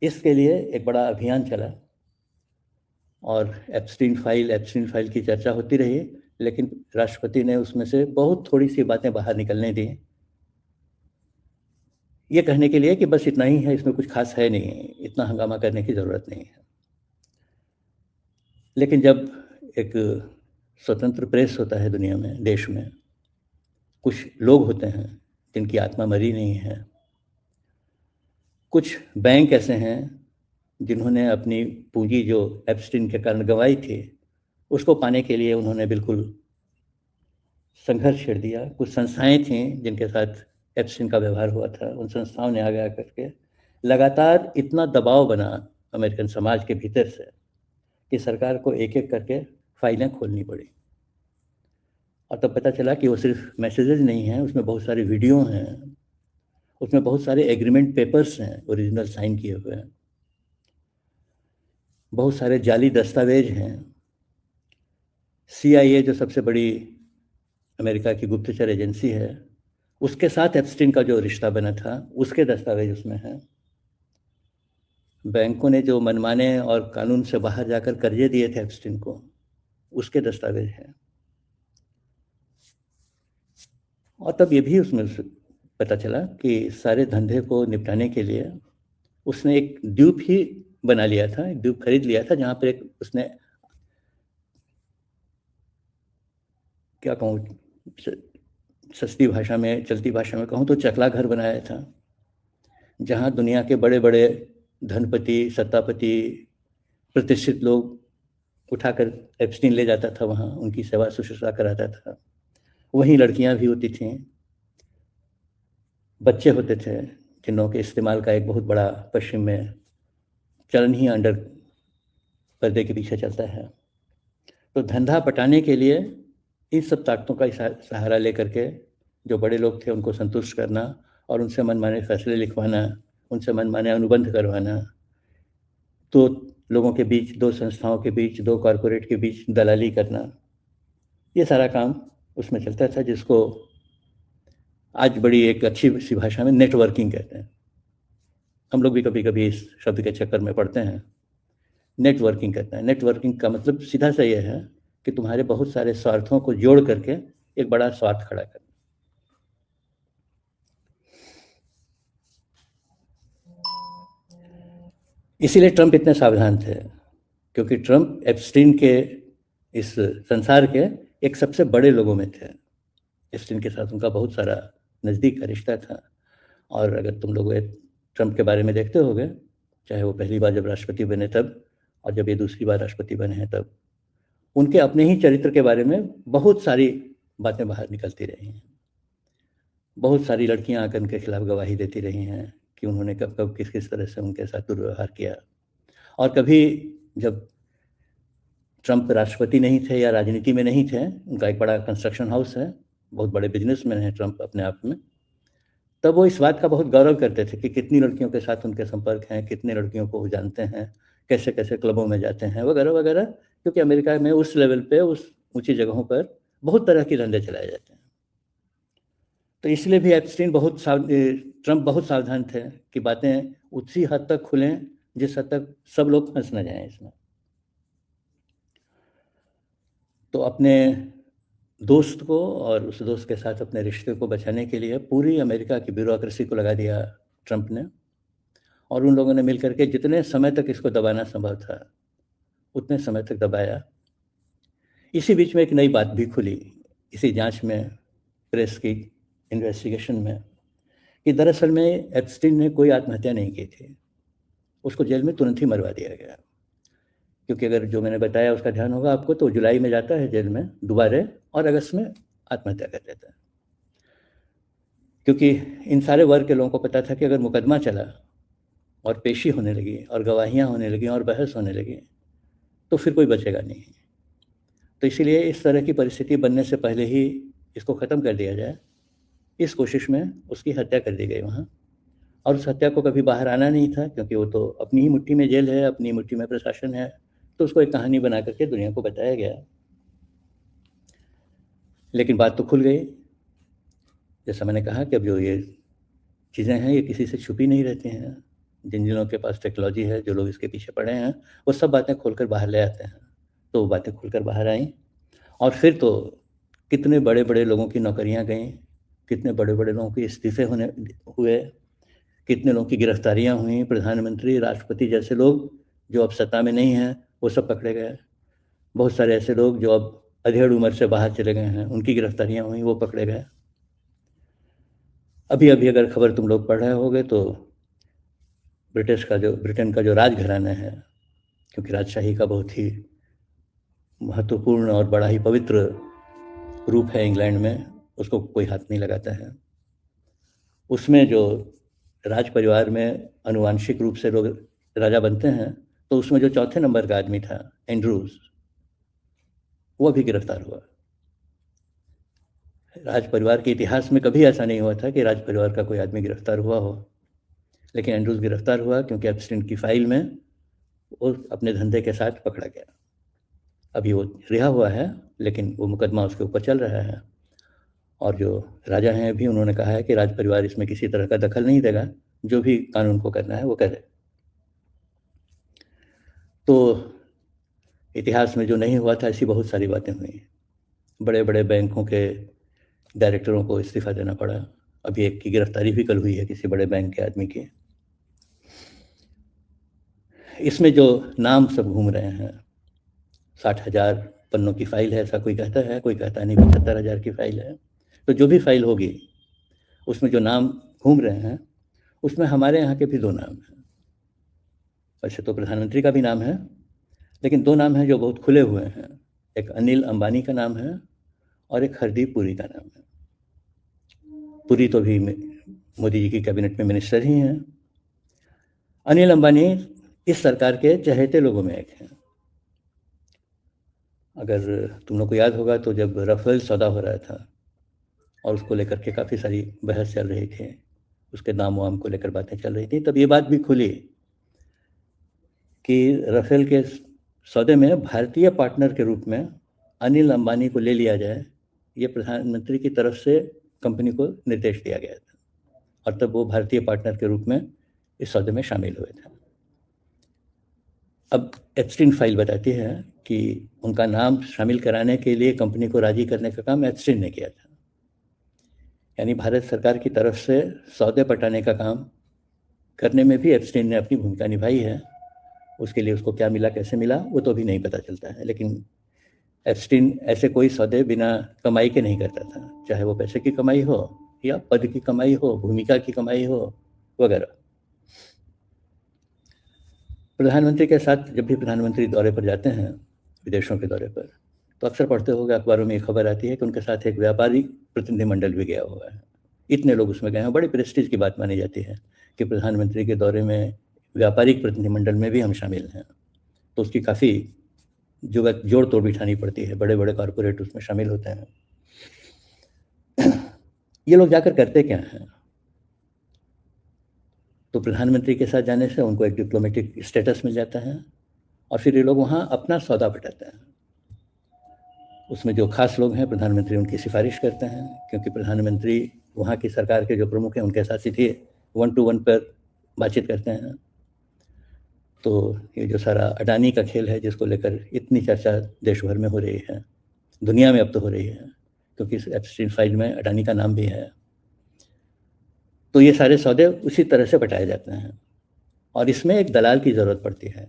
[SPEAKER 1] इसके लिए एक बड़ा अभियान चला। और एप्स्टीन फाइल की चर्चा होती रही, लेकिन राष्ट्रपति ने उसमें से बहुत थोड़ी सी बातें बाहर निकलने दी, ये कहने के लिए कि बस इतना ही है, इसमें कुछ खास है नहीं, इतना हंगामा करने की ज़रूरत नहीं है। लेकिन जब एक स्वतंत्र प्रेस होता है दुनिया में, देश में, कुछ लोग होते हैं जिनकी आत्मा मरी नहीं है, कुछ बैंक ऐसे हैं जिन्होंने अपनी पूंजी जो एप्स्टीन के कारण गंवाई थी, उसको पाने के लिए उन्होंने बिल्कुल संघर्ष छेड़ दिया। कुछ संस्थाएं थीं जिनके साथ एप्स्टीन का व्यवहार हुआ था, उन संस्थाओं ने आगे आकर के लगातार इतना दबाव बना अमेरिकन समाज के भीतर से कि सरकार को एक एक करके फाइलें खोलनी पड़ी। और तब पता चला कि वो सिर्फ मैसेजेस नहीं हैं, उसमें बहुत सारे वीडियो हैं, उसमें बहुत सारे एग्रीमेंट पेपर्स हैं ओरिजिनल साइन किए हुए हैं, बहुत सारे जाली दस्तावेज हैं। CIA जो सबसे बड़ी अमेरिका की गुप्तचर एजेंसी है, उसके साथ एप्स्टीन का जो रिश्ता बना था उसके दस्तावेज उसमें हैं। बैंकों ने जो मनमाने और कानून से बाहर जाकर कर्जे दिए थे एप्स्टीन को, उसके दस्तावेज हैं। और तब ये भी उसमें पता चला कि सारे धंधे को निपटाने के लिए उसने एक द्वीप ही बना लिया था, एक द्वीप खरीद लिया था, जहाँ पर एक उसने, क्या कहूँ, सस्ती भाषा में, चलती भाषा में कहूँ तो चकला घर बनाया था, जहाँ दुनिया के बड़े बड़े धनपति, सत्तापति, प्रतिष्ठित लोग उठाकर एप्स्टीन ले जाता था, वहाँ उनकी सेवा शुश्रूषा कराता था। वहीं लड़कियाँ भी होती थीं, बच्चे होते थे, जिनों के इस्तेमाल का एक बहुत बड़ा पश्चिम में चलन ही अंडर पर्दे के पीछे चलता है। तो धंधा पटाने के लिए इन सब ताकतों का सहारा लेकर के जो बड़े लोग थे उनको संतुष्ट करना और उनसे मनमाने फैसले लिखवाना, उनसे मनमाने अनुबंध करवाना, तो लोगों के बीच, दो संस्थाओं के बीच, दो कॉरपोरेट के बीच दलाली करना, ये सारा काम उसमें चलता था, जिसको आज बड़ी एक अच्छी सी भाषा में नेटवर्किंग कहते हैं। हम लोग भी कभी कभी इस शब्द के चक्कर में पड़ते हैं। नेटवर्किंग कहते हैं। नेटवर्किंग का मतलब सीधा सा यह है कि तुम्हारे बहुत सारे स्वार्थों को जोड़ करके एक बड़ा स्वार्थ खड़ा करना। इसीलिए ट्रंप इतने सावधान थे, क्योंकि ट्रंप एप्स्टीन के इस संसार के एक सबसे बड़े लोगों में थे। एप्स्टीन के साथ उनका बहुत सारा नज़दीक का रिश्ता था। और अगर तुम लोग ट्रंप के बारे में देखते होगे, चाहे वो पहली बार जब राष्ट्रपति बने तब, और जब ये दूसरी बार राष्ट्रपति बने हैं तब, उनके अपने ही चरित्र के बारे में बहुत सारी बातें बाहर निकलती रही हैं। बहुत सारी लड़कियां आकर उनके खिलाफ गवाही देती रही हैं कि उन्होंने कब कब किस किस तरह से उनके साथ दुर्व्यवहार किया। और कभी जब ट्रंप राष्ट्रपति नहीं थे या राजनीति में नहीं थे, उनका एक बड़ा कंस्ट्रक्शन हाउस है, बहुत बड़े बिजनेसमैन हैं ट्रंप अपने आप में, तब वो इस बात का बहुत गौरव करते थे कि कितनी लड़कियों के साथ उनके संपर्क हैं, कितने लड़कियों को वो जानते हैं, कैसे कैसे क्लबों में जाते हैं, वगैरह वगैरह। क्योंकि अमेरिका में उस लेवल पे, उस ऊंची जगहों पर बहुत तरह के धंधे चलाए जाते हैं। तो इसलिए भी ट्रंप बहुत सावधान थे कि बातें उसी हद तक खुलें जिस हद तक सब लोग फंस न जाएं इसमें। तो अपने दोस्त को और उस दोस्त के साथ अपने रिश्ते को बचाने के लिए पूरी अमेरिका की ब्यूरोक्रेसी को लगा दिया ट्रंप ने, और उन लोगों ने मिलकर के जितने समय तक इसको दबाना संभव था उतने समय तक दबाया। इसी बीच में एक नई बात भी खुली, इसी जांच में, प्रेस की इन्वेस्टिगेशन में, कि दरअसल में एप्स्टीन ने कोई आत्महत्या नहीं की थी, उसको जेल में तुरंत ही मरवा दिया गया। क्योंकि अगर जो मैंने बताया उसका ध्यान होगा आपको, तो जुलाई में जाता है जेल में दोबारा और अगस्त में आत्महत्या कर लेता है। क्योंकि इन सारे वर्ग के लोगों को पता था कि अगर मुकदमा चला और पेशी होने लगी और गवाहियाँ होने लगी और बहस होने लगी तो फिर कोई बचेगा नहीं। तो इसीलिए इस तरह की परिस्थिति बनने से पहले ही इसको ख़त्म कर दिया जाए, इस कोशिश में उसकी हत्या कर दी गई वहाँ। और उस हत्या को कभी बाहर आना नहीं था, क्योंकि वो तो अपनी ही मुट्ठी में जेल है, अपनी मुट्ठी में प्रशासन है, तो उसको एक कहानी बना करके दुनिया को बताया गया। लेकिन बात तो खुल गई। जैसा मैंने कहा कि अब जो ये चीज़ें हैं ये किसी से छुपी नहीं रहती हैं। जिन जिनों के पास टेक्नोलॉजी है, जो लोग इसके पीछे पड़े हैं, वो सब बातें खोलकर बाहर ले आते हैं। तो वो बातें खुलकर बाहर आईं और फिर तो कितने बड़े बड़े लोगों की नौकरियां गईं, कितने बड़े बड़े लोगों के इस्तीफे हुए, कितने लोगों की गिरफ्तारियां हुई। प्रधानमंत्री, राष्ट्रपति जैसे लोग जो अब सत्ता में नहीं हैं वो सब पकड़े गए। बहुत सारे ऐसे लोग जो अब अधेड़ उम्र से बाहर चले गए हैं, उनकी गिरफ्तारियां हुई, वो पकड़े गए। अभी अभी अगर खबर तुम लोग पढ़ रहे होगे तो ब्रिटेन का जो राजघराना है, क्योंकि राजशाही का बहुत ही महत्वपूर्ण और बड़ा ही पवित्र रूप है इंग्लैंड में, उसको कोई हाथ नहीं लगाता है। उसमें जो राज परिवार में आनुवांशिक रूप से लोग राजा बनते हैं, तो उसमें जो चौथे नंबर का आदमी था एंड्रूज, वो भी गिरफ्तार हुआ। राज परिवार के इतिहास में कभी ऐसा नहीं हुआ था कि राज परिवार का कोई आदमी गिरफ्तार हुआ हो, लेकिन एंड्रूज गिरफ्तार हुआ क्योंकि एप्स्टीन की फाइल में वो अपने धंधे के साथ पकड़ा गया। अभी वो रिहा हुआ है, लेकिन वो मुकदमा उसके ऊपर चल रहा है, और जो राजा हैं अभी उन्होंने कहा है कि राज परिवार इसमें किसी तरह का दखल नहीं देगा, जो भी कानून को करना है वो करे। तो इतिहास में जो नहीं हुआ था ऐसी बहुत सारी बातें हुई। बड़े बड़े बैंकों के डायरेक्टरों को इस्तीफा देना पड़ा। अभी एक की गिरफ्तारी भी कल हुई है, किसी बड़े बैंक के आदमी की। इसमें जो नाम सब घूम रहे हैं, 60,000 पन्नों की फाइल है ऐसा कोई कहता है, कोई कहता नहीं 75,000 की फाइल है। तो जो भी फाइल होगी उसमें जो नाम घूम रहे हैं, उसमें हमारे यहाँ के भी 2 नाम हैं। वैसे तो प्रधानमंत्री का भी नाम है, लेकिन 2 नाम हैं जो बहुत खुले हुए हैं। एक अनिल अंबानी का नाम है और एक हरदीप पुरी का नाम है। पुरी तो भी मोदी जी की कैबिनेट में मिनिस्टर ही हैं। अनिल अंबानी इस सरकार के चहेते लोगों में एक हैं। अगर तुम लोग को याद होगा तो जब राफेल सौदा हो रहा था और उसको लेकर के काफ़ी सारी बहस चल रही थी, उसके दाम वाम को लेकर बातें चल रही थी, तब ये बात भी खुली कि राफेल के सौदे में भारतीय पार्टनर के रूप में अनिल अंबानी को ले लिया जाए, ये प्रधानमंत्री की तरफ से कंपनी को निर्देश दिया गया था, और तब वो भारतीय पार्टनर के रूप में इस सौदे में शामिल हुए थे। अब एप्स्टीन फाइल बताती है कि उनका नाम शामिल कराने के लिए कंपनी को राजी करने का काम एप्स्टीन ने किया था। यानी भारत सरकार की तरफ से सौदे पटाने का काम करने में भी एप्स्टीन ने अपनी भूमिका निभाई है। उसके लिए उसको क्या मिला, कैसे मिला, वो तो अभी नहीं पता चलता है, लेकिन एप्स्टीन ऐसे कोई सौदे बिना कमाई के नहीं करता था, चाहे वो पैसे की कमाई हो या पद की कमाई हो, भूमिका की कमाई हो वगैरह। प्रधानमंत्री के साथ जब भी प्रधानमंत्री दौरे पर जाते हैं, विदेशों के दौरे पर, तो अक्सर पढ़ते होंगे अखबारों में एक खबर आती है कि उनके साथ एक व्यापारी प्रतिनिधिमंडल भी गया हुआ है। इतने लोग उसमें गए हैं, बड़ी प्रेस्टीज की बात मानी जाती है कि प्रधानमंत्री के दौरे में व्यापारिक प्रतिनिधिमंडल में भी हम शामिल हैं। तो उसकी काफ़ी जोड़ तोड़ बिठानी पड़ती है, बड़े बड़े कॉरपोरेट उसमें शामिल होते हैं। ये लोग जाकर करते क्या हैं? तो प्रधानमंत्री के साथ जाने से उनको एक डिप्लोमेटिक स्टेटस मिल जाता है, और फिर ये लोग वहाँ अपना सौदा पटाते हैं। उसमें जो खास लोग हैं, प्रधानमंत्री उनकी सिफारिश करते हैं, क्योंकि प्रधानमंत्री वहाँ की सरकार के जो प्रमुख हैं उनके साथ सीधे 1 to 1 पर बातचीत करते हैं। तो ये जो सारा अडानी का खेल है, जिसको लेकर इतनी चर्चा देश भर में हो रही है, दुनिया में अब तो हो रही है, क्योंकि इस एप्स्टीन फाइल में अडानी का नाम भी है, तो ये सारे सौदे उसी तरह से बटाए जाते हैं, और इसमें एक दलाल की ज़रूरत पड़ती है।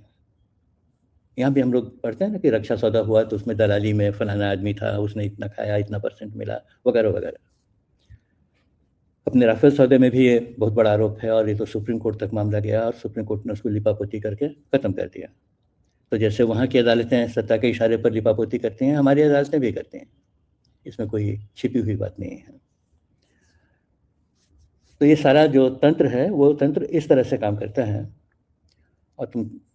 [SPEAKER 1] यहाँ भी हम लोग पढ़ते हैं ना कि रक्षा सौदा हुआ तो उसमें दलाली में फलाना आदमी था, उसने इतना खाया, इतना % मिला, वगैरह वगैरह। अपने राफेल सौदे में भी ये बहुत बड़ा आरोप है, और ये तो सुप्रीम कोर्ट तक मामला गया, और सुप्रीम कोर्ट ने उसको लिपापोती करके ख़त्म कर दिया। तो जैसे वहाँ की अदालतें सत्ता के इशारे पर लिपापोती करती हैं, हमारी अदालतें भी करती हैं, इसमें कोई छिपी हुई बात नहीं है। तो ये सारा जो तंत्र है, वो तंत्र इस तरह से काम करता है। और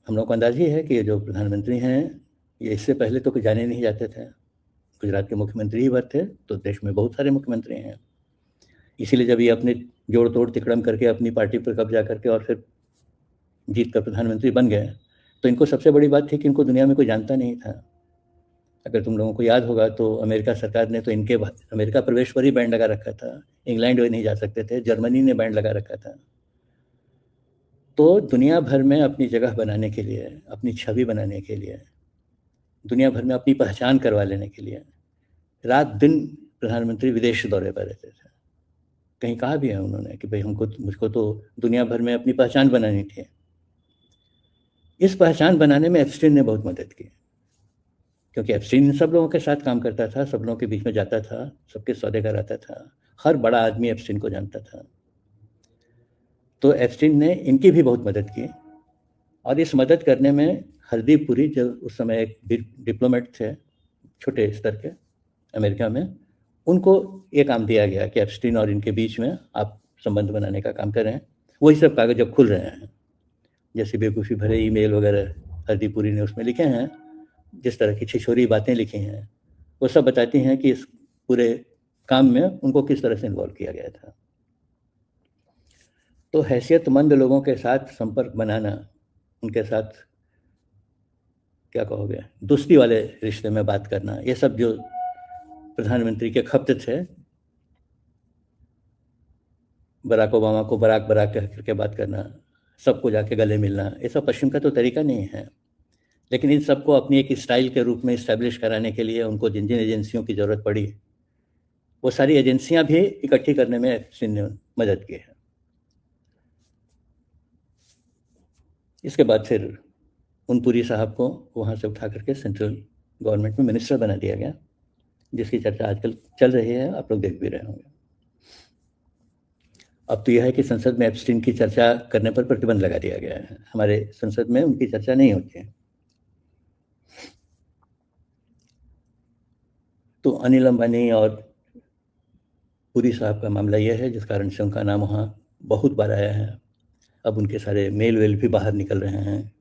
[SPEAKER 1] हम लोग को अंदाज़ ही है कि ये जो प्रधानमंत्री हैं, ये इससे पहले तो कुछ जाने नहीं जाते थे। गुजरात के मुख्यमंत्री ही भर थे, तो देश में बहुत सारे मुख्यमंत्री हैं। इसीलिए जब ये अपने जोड़ तोड़ तिकड़म करके अपनी पार्टी पर कब्जा करके और फिर जीत कर प्रधानमंत्री बन गए, तो इनको सबसे बड़ी बात थी कि इनको दुनिया में कोई जानता नहीं था। अगर तुम लोगों को याद होगा तो अमेरिका सरकार ने तो इनके अमेरिका प्रवेश पर ही बैन लगा रखा था, इंग्लैंड वे नहीं जा सकते थे, जर्मनी ने बैन लगा रखा था। तो दुनिया भर में अपनी जगह बनाने के लिए, अपनी छवि बनाने के लिए, दुनिया भर में अपनी पहचान करवा लेने के लिए रात दिन प्रधानमंत्री विदेश दौरे पर रहते थे। कहीं कहा भी है उन्होंने कि भाई मुझको तो दुनिया भर में अपनी पहचान बनानी थी। इस पहचान बनाने में एप्स्टीन ने बहुत मदद की, क्योंकि एप्स्टीन सब लोगों के साथ काम करता था, सब लोगों के बीच में जाता था, सबके सौदे कराता था, हर बड़ा आदमी एप्स्टीन को जानता था। तो एप्स्टीन ने इनकी भी बहुत मदद की, और इस मदद करने में हरदीप पुरी, जो उस समय एक डिप्लोमेट थे छोटे स्तर के अमेरिका में, उनको ये काम दिया गया कि एप्स्टीन और इनके बीच में आप संबंध बनाने का काम करें। वही सब कागज अब खुल रहे हैं, जैसे बेवकूफ़ी भरे ईमेल वगैरह हरदीप पुरी ने उसमें लिखे हैं, जिस तरह की छिछोरी बातें लिखी हैं, वो सब बताती हैं कि इस पूरे काम में उनको किस तरह से इन्वॉल्व किया गया था। तो हैसियतमंद लोगों के साथ संपर्क बनाना, उनके साथ क्या कहोगे, दोस्ती वाले रिश्ते में बात करना, ये सब जो प्रधानमंत्री के खप्त थे, बराक ओबामा को बराक बराक कह करके बात करना, सबको जाके गले मिलना, ये सब पश्चिम का तो तरीका नहीं है। लेकिन इन सबको अपनी एक स्टाइल के रूप में इस्टेब्लिश कराने के लिए उनको जिन जिन एजेंसियों की ज़रूरत पड़ी, वो सारी एजेंसियां भी इकट्ठी करने में एप्स्टीन ने मदद की है। इसके बाद फिर उन पुरी साहब को वहाँ से उठा करके सेंट्रल गवर्नमेंट में मिनिस्टर बना दिया गया, जिसकी चर्चा आजकल चल रही है, आप लोग देख भी रहे होंगे। अब तो यह है कि संसद में एप्स्टीन की चर्चा करने पर प्रतिबंध लगा दिया गया है, हमारे संसद में उनकी चर्चा नहीं होती है। तो अनिल अंबानी और पुरी साहब का मामला यह है, जिस कारण से उनका नाम वहाँ बहुत बार आया है। अब उनके सारे मेल वेल भी बाहर निकल रहे हैं,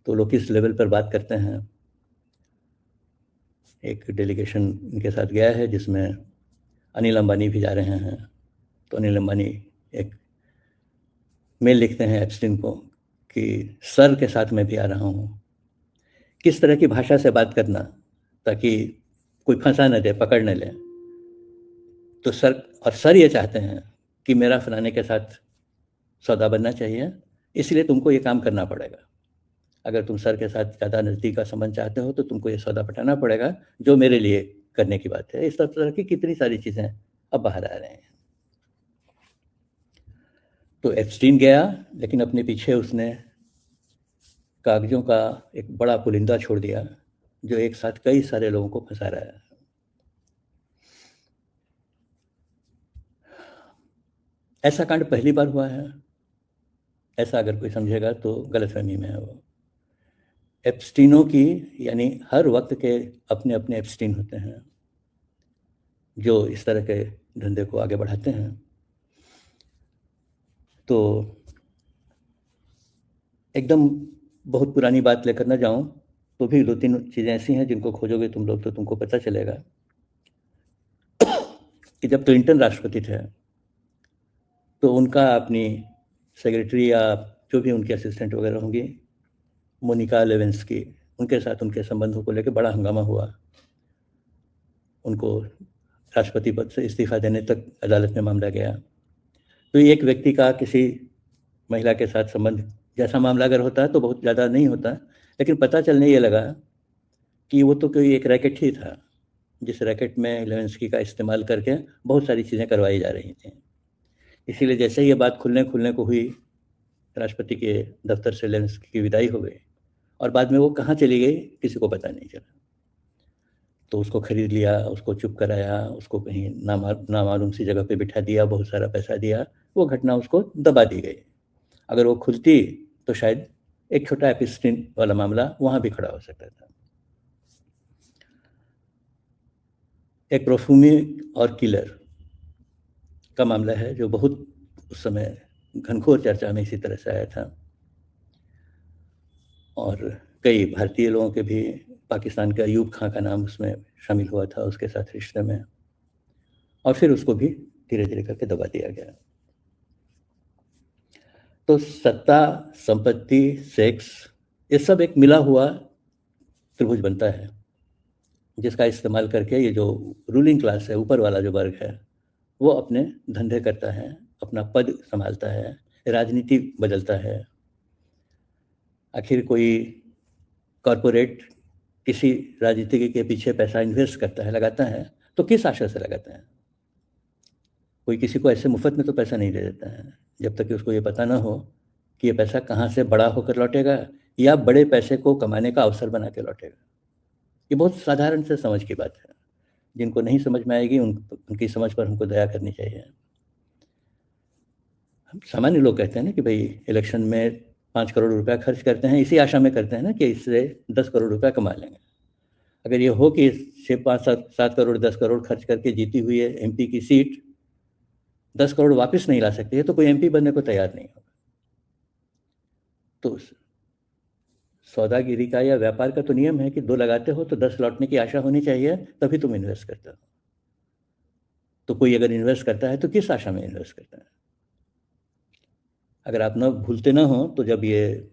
[SPEAKER 1] तो लोग किस लेवल पर बात करते हैं। एक डेलीगेशन इनके साथ गया है जिसमें अनिल अंबानी भी जा रहे हैं। तो अनिल अंबानी एक मेल लिखते हैं एप्स्टीन को कि सर के साथ मैं भी आ रहा हूँ। किस तरह की भाषा से बात करना ताकि कोई फंसा न दे, पकड़ न ले। तो सर ये चाहते हैं कि मेरा फलाने के साथ सौदा बनना चाहिए, इसलिए तुमको ये काम करना पड़ेगा। अगर तुम सर के साथ ज़्यादा नज़दीक का संबंध चाहते हो तो तुमको ये सौदा पटाना पड़ेगा, जो मेरे लिए करने की बात है। इस तरह की कितनी सारी चीज़ें अब बाहर आ रहे हैं। तो एप्स्टीन गया, लेकिन अपने पीछे उसने कागजों का एक बड़ा पुलिंदा छोड़ दिया, जो एक साथ कई सारे लोगों को फंसा रहा है। ऐसा कांड पहली बार हुआ है, ऐसा अगर कोई समझेगा तो गलतफहमी में है वो। एप्स्टीनों की, यानी हर वक्त के अपने अपने एप्स्टीन होते हैं जो इस तरह के धंधे को आगे बढ़ाते हैं। तो एकदम बहुत पुरानी बात लेकर ना जाऊं तो भी 2-3 चीज़ें ऐसी हैं जिनको खोजोगे तुम लोग तो तुमको पता चलेगा कि जब क्लिंटन राष्ट्रपति थे तो उनका अपनी सेक्रेटरी या जो भी उनके असिस्टेंट वगैरह होंगी, मोनिका लेविंस्की, उनके साथ उनके संबंधों को लेकर बड़ा हंगामा हुआ। उनको राष्ट्रपति पद से इस्तीफा देने तक अदालत में मामला गया। तो एक व्यक्ति का किसी महिला के साथ संबंध जैसा मामला अगर होता है तो बहुत ज़्यादा नहीं होता, लेकिन पता चलने ये लगा कि वो तो कोई एक रैकेट ही था, जिस रैकेट में लेविंस्की का इस्तेमाल करके बहुत सारी चीज़ें करवाई जा रही थी। इसीलिए जैसे ही ये बात खुलने को हुई, राष्ट्रपति के दफ्तर से लेविंस्की की विदाई हो गई, और बाद में वो कहाँ चली गई किसी को पता नहीं चला। तो उसको खरीद लिया, उसको चुप कराया, उसको कहीं नामालूम सी जगह पे बिठा दिया, बहुत सारा पैसा दिया, वो घटना उसको दबा दी गई। अगर वो खुलती तो शायद एक छोटा एप्स्टीन वाला मामला वहाँ भी खड़ा हो सकता था। एक प्रोफूमी और किलर का मामला है जो बहुत उस समय घनघोर चर्चा में इसी तरह से आया था, और कई भारतीय लोगों के भी, पाकिस्तान के अयूब खां का नाम उसमें शामिल हुआ था उसके साथ रिश्ते में, और फिर उसको भी धीरे धीरे करके दबा दिया गया। तो सत्ता, संपत्ति, सेक्स, ये सब एक मिला हुआ त्रिभुज बनता है, जिसका इस्तेमाल करके ये जो रूलिंग क्लास है, ऊपर वाला जो वर्ग है, वो अपने धंधे करता है, अपना पद संभालता है, राजनीति बदलता है। आखिर कोई कॉरपोरेट किसी राजनीतिज्ञ के पीछे पैसा इन्वेस्ट करता है, लगाता है, तो किस आशा से लगाता है? कोई किसी को ऐसे मुफ्त में तो पैसा नहीं दे देता है, जब तक कि उसको ये पता ना हो कि ये पैसा कहाँ से बड़ा होकर लौटेगा या बड़े पैसे को कमाने का अवसर बना के लौटेगा। ये बहुत साधारण से समझ की बात है, जिनको नहीं समझ में आएगी उनकी समझ पर हमको दया करनी चाहिए। सामान्य लोग कहते हैं ना कि भाई इलेक्शन में 5 करोड़ रुपया खर्च करते हैं, इसी आशा में करते हैं ना कि इससे 10 करोड़ रुपया कमा लेंगे। अगर ये हो कि 6, 5, 7 करोड़ 10 करोड़ खर्च करके जीती हुई है एमपी की सीट 10 करोड़ वापस नहीं ला सकती है, तो कोई एमपी बनने को तैयार नहीं होगा। तो सौदागिरी का या व्यापार का तो नियम है कि 2 लगाते हो तो 10 लौटने की आशा होनी चाहिए, तभी तुम इन्वेस्ट करते हो। तो कोई अगर इन्वेस्ट करता है तो किस आशा में इन्वेस्ट करता है? अगर आप न भूलते ना हो तो जब ये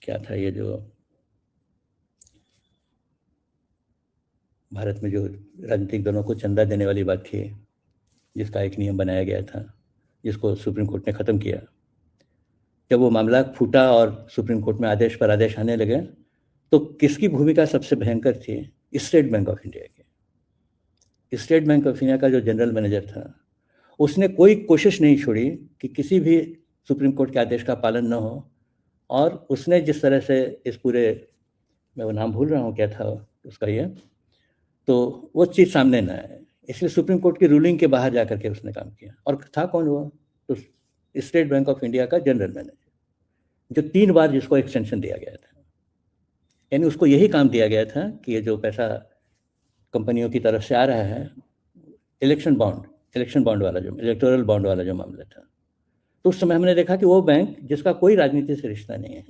[SPEAKER 1] क्या था, ये जो भारत में जो राजनीतिक दलों को चंदा देने वाली बात थी, जिसका एक नियम बनाया गया था, जिसको सुप्रीम कोर्ट ने ख़त्म किया, जब वो मामला फूटा और सुप्रीम कोर्ट में आदेश पर आदेश आने लगे, तो किसकी भूमिका सबसे भयंकर थी? स्टेट बैंक ऑफ इंडिया की। स्टेट बैंक ऑफ इंडिया का जो जनरल मैनेजर था, उसने कोई कोशिश नहीं छोड़ी कि किसी भी सुप्रीम कोर्ट के आदेश का पालन न हो, और उसने जिस तरह से इस पूरे, मैं वो नाम भूल रहा हूँ क्या था उसका, ये तो वो चीज़ सामने न आए, इसलिए सुप्रीम कोर्ट की रूलिंग के बाहर जा करके उसने काम किया। और था कौन वो? तो स्टेट बैंक ऑफ इंडिया का जनरल मैनेजर, जो 3 बार जिसको एक्सटेंशन दिया गया था। यानी उसको यही काम दिया गया था कि ये जो पैसा कंपनियों की तरफ से आ रहा है, इलेक्शन बॉन्ड वाला, जो इलेक्टोरल बॉन्ड वाला जो मामला था, तो उस समय हमने देखा कि वो बैंक जिसका कोई राजनीति से रिश्ता नहीं है,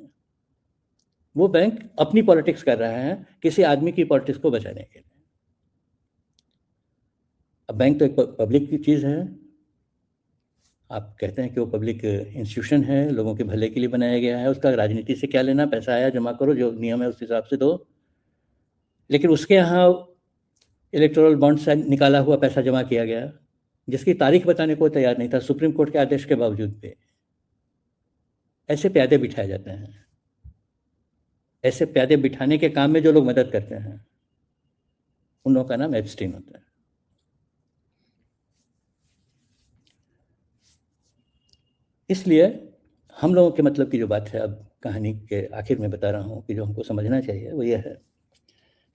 [SPEAKER 1] वो बैंक अपनी पॉलिटिक्स कर रहा है किसी आदमी की पॉलिटिक्स को बचाने के लिए। अब बैंक तो एक पब्लिक की चीज़ है, आप कहते हैं कि वो पब्लिक इंस्टीट्यूशन है, लोगों के भले के लिए बनाया गया है, उसका राजनीति से क्या लेना, पैसा आया जमा करो, जो नियम है उस हिसाब से दो। लेकिन उसके यहाँ इलेक्टोरल बॉन्ड से निकाला हुआ पैसा जमा किया गया, जिसकी तारीख बताने को तैयार नहीं था सुप्रीम कोर्ट के आदेश के बावजूद भी। ऐसे प्यादे बिठाए जाते हैं, ऐसे प्यादे बिठाने के काम में जो लोग मदद करते हैं, उन लोगों का नाम एप्स्टीन होता है। इसलिए हम लोगों के मतलब की जो बात है, अब कहानी के आखिर में बता रहा हूँ कि जो हमको समझना चाहिए वो ये है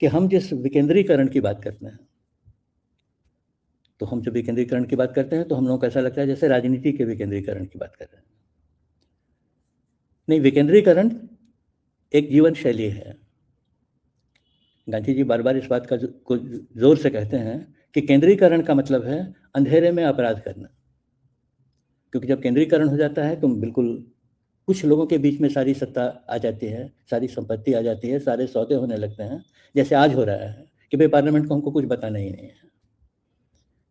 [SPEAKER 1] कि हम जिस विकेंद्रीकरण की बात करते हैं, तो हम जब विकेंद्रीकरण की बात करते हैं तो हम लोगों को ऐसा लगता है जैसे राजनीति के विकेंद्रीकरण की बात कर रहे हैं। नहीं, विकेंद्रीकरण एक जीवन शैली है। गांधी जी बार बार इस बात को जोर से कहते हैं कि केंद्रीकरण का मतलब है अंधेरे में अपराध करना। क्योंकि जब केंद्रीकरण हो जाता है तो बिल्कुल कुछ लोगों के बीच में सारी सत्ता आ जाती है, सारी संपत्ति आ जाती है, सारे सौदे होने लगते हैं, जैसे आज हो रहा है कि भाई पार्लियामेंट को हमको कुछ बताना ही नहीं है,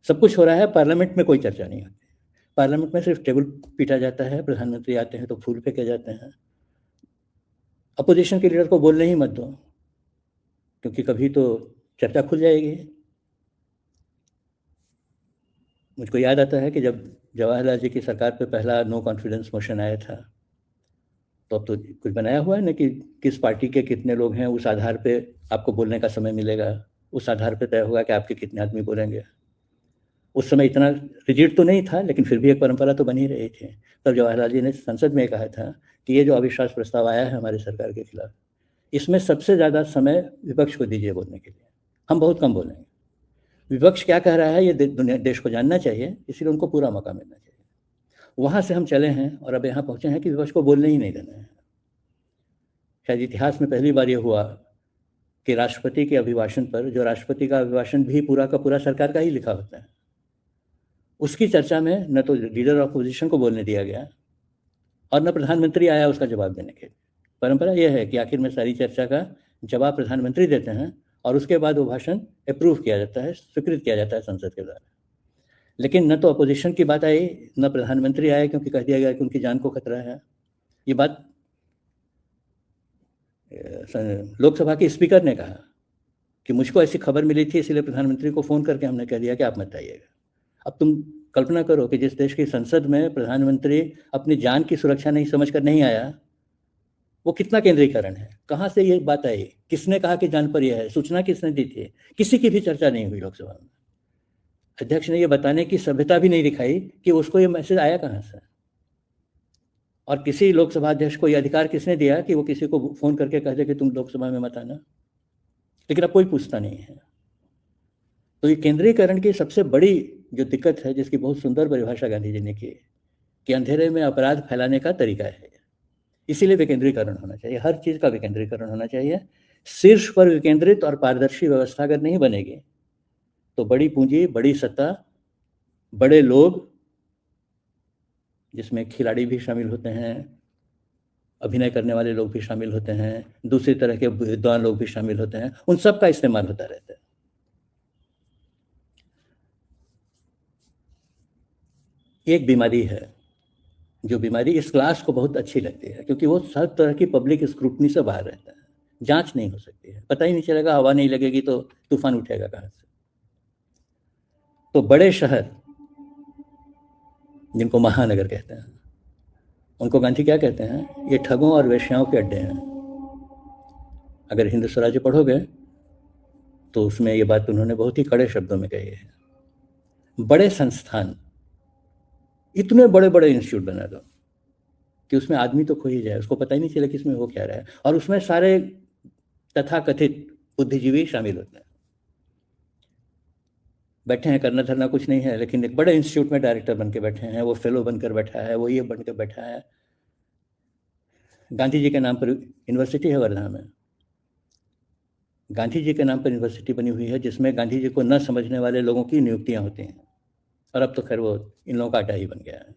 [SPEAKER 1] सब कुछ हो रहा है, पार्लियामेंट में कोई चर्चा नहीं होती। पार्लियामेंट में सिर्फ टेबल पीटा जाता है, प्रधानमंत्री आते हैं तो फूल फेंके जाते हैं। अपोजिशन के लीडर को बोलने ही मत दो, क्योंकि कभी तो चर्चा खुल जाएगी। मुझको याद आता है कि जब जवाहरलाल जी की सरकार पे पहला नो कॉन्फिडेंस मोशन आया था, तो अब तो कुछ बनाया हुआ है ना कि किस पार्टी के कितने लोग हैं, उस आधार पे आपको बोलने का समय मिलेगा, उस आधार पे तय होगा कि आपके कितने आदमी बोलेंगे। उस समय इतना रिजिड तो नहीं था, लेकिन फिर भी एक परंपरा तो बनी रही थी। तब जवाहरलाल जी ने संसद में कहा था कि ये जो अविश्वास प्रस्ताव आया है हमारी सरकार के खिलाफ, इसमें सबसे ज़्यादा समय विपक्ष को दीजिए बोलने के लिए, हम बहुत कम बोलेंगे। विपक्ष क्या कह रहा है ये देश को जानना चाहिए, इसलिए उनको पूरा मौका मिलना चाहिए। वहाँ से हम चले हैं और अब यहाँ पहुँचे हैं कि विपक्ष को बोलने ही नहीं देना है। शायद इतिहास में पहली बार ये हुआ कि राष्ट्रपति के अभिभाषण पर, जो राष्ट्रपति का अभिभाषण भी पूरा का पूरा सरकार का ही लिखा होता है, उसकी चर्चा में न तो लीडर ऑफ अपोजिशन को बोलने दिया गया और न प्रधानमंत्री आया उसका जवाब देने के लिए। परंपरा यह है कि आखिर में सारी चर्चा का जवाब प्रधानमंत्री देते हैं और उसके बाद वो भाषण अप्रूव किया जाता है, स्वीकृत किया जाता है संसद के द्वारा। लेकिन न तो अपोजिशन की बात आई, न प्रधानमंत्री आए, क्योंकि कह दिया गया कि उनकी जान को खतरा है। ये बात लोकसभा के स्पीकर ने कहा कि मुझको ऐसी खबर मिली थी, इसलिए प्रधानमंत्री को फ़ोन करके हमने कह दिया कि आप मत आइएगा। अब तुम कल्पना करो कि जिस देश की संसद में प्रधानमंत्री अपनी जान की सुरक्षा नहीं समझकर नहीं आया, वो कितना केंद्रीकरण है। कहाँ से ये बात आई, किसने कहा कि जान पर यह है, सूचना किसने दी थी? किसी की भी चर्चा नहीं हुई लोकसभा में। अध्यक्ष ने ये बताने की सभ्यता भी नहीं दिखाई कि उसको ये मैसेज आया कहाँ से, और किसी लोकसभा अध्यक्ष को ये अधिकार किसने दिया कि वो किसी को फ़ोन करके कह दे कि तुम लोकसभा में मत आना। लेकिन अब कोई पूछता नहीं है। तो ये केंद्रीकरण की सबसे बड़ी जो दिक्कत है, जिसकी बहुत सुंदर परिभाषा गांधी जी ने की, कि अंधेरे में अपराध फैलाने का तरीका है। इसीलिए विकेंद्रीकरण होना चाहिए, हर चीज़ का विकेंद्रीकरण होना चाहिए। शीर्ष पर विकेंद्रित और पारदर्शी व्यवस्था अगर नहीं बनेगी तो बड़ी पूंजी, बड़ी सत्ता, बड़े लोग, जिसमें खिलाड़ी भी शामिल होते हैं, अभिनय करने वाले लोग भी शामिल होते हैं, दूसरी तरह के विद्वान लोग भी शामिल होते हैं, उन सब का इस्तेमाल होता रहता है। एक बीमारी है, जो बीमारी इस क्लास को बहुत अच्छी लगती है, क्योंकि वो सब तरह की पब्लिक स्क्रूटनी से बाहर रहता है, जांच नहीं हो सकती है, पता ही नहीं चलेगा, हवा नहीं लगेगी तो तूफान उठेगा कहाँ से। तो बड़े शहर, जिनको महानगर कहते हैं, उनको गांधी क्या कहते हैं? ये ठगों और वेश्याओं के अड्डे हैं। अगर हिंदू स्वराज्य पढ़ोगे तो उसमें ये बात उन्होंने बहुत ही कड़े शब्दों में कही है। बड़े संस्थान, इतने बड़े बड़े इंस्टीट्यूट बना दो कि उसमें आदमी तो खो ही जाए, उसको पता ही नहीं चले कि इसमें हो क्या रहा है, और उसमें सारे तथाकथित बुद्धिजीवी शामिल होते हैं। बैठे हैं, करना धरना कुछ नहीं है, लेकिन एक बड़े इंस्टीट्यूट में डायरेक्टर बन के बैठे हैं, वो फेलो बनकर बैठा है, वो ये बनकर बैठा है। गांधी जी के नाम पर यूनिवर्सिटी है वर्धा में, गांधी जी के नाम पर यूनिवर्सिटी बनी हुई है, जिसमें गांधी जी को न समझने वाले लोगों की नियुक्तियां होती हैं। और अब तो खैर वो इन लोगों का अड्डा ही बन गया है।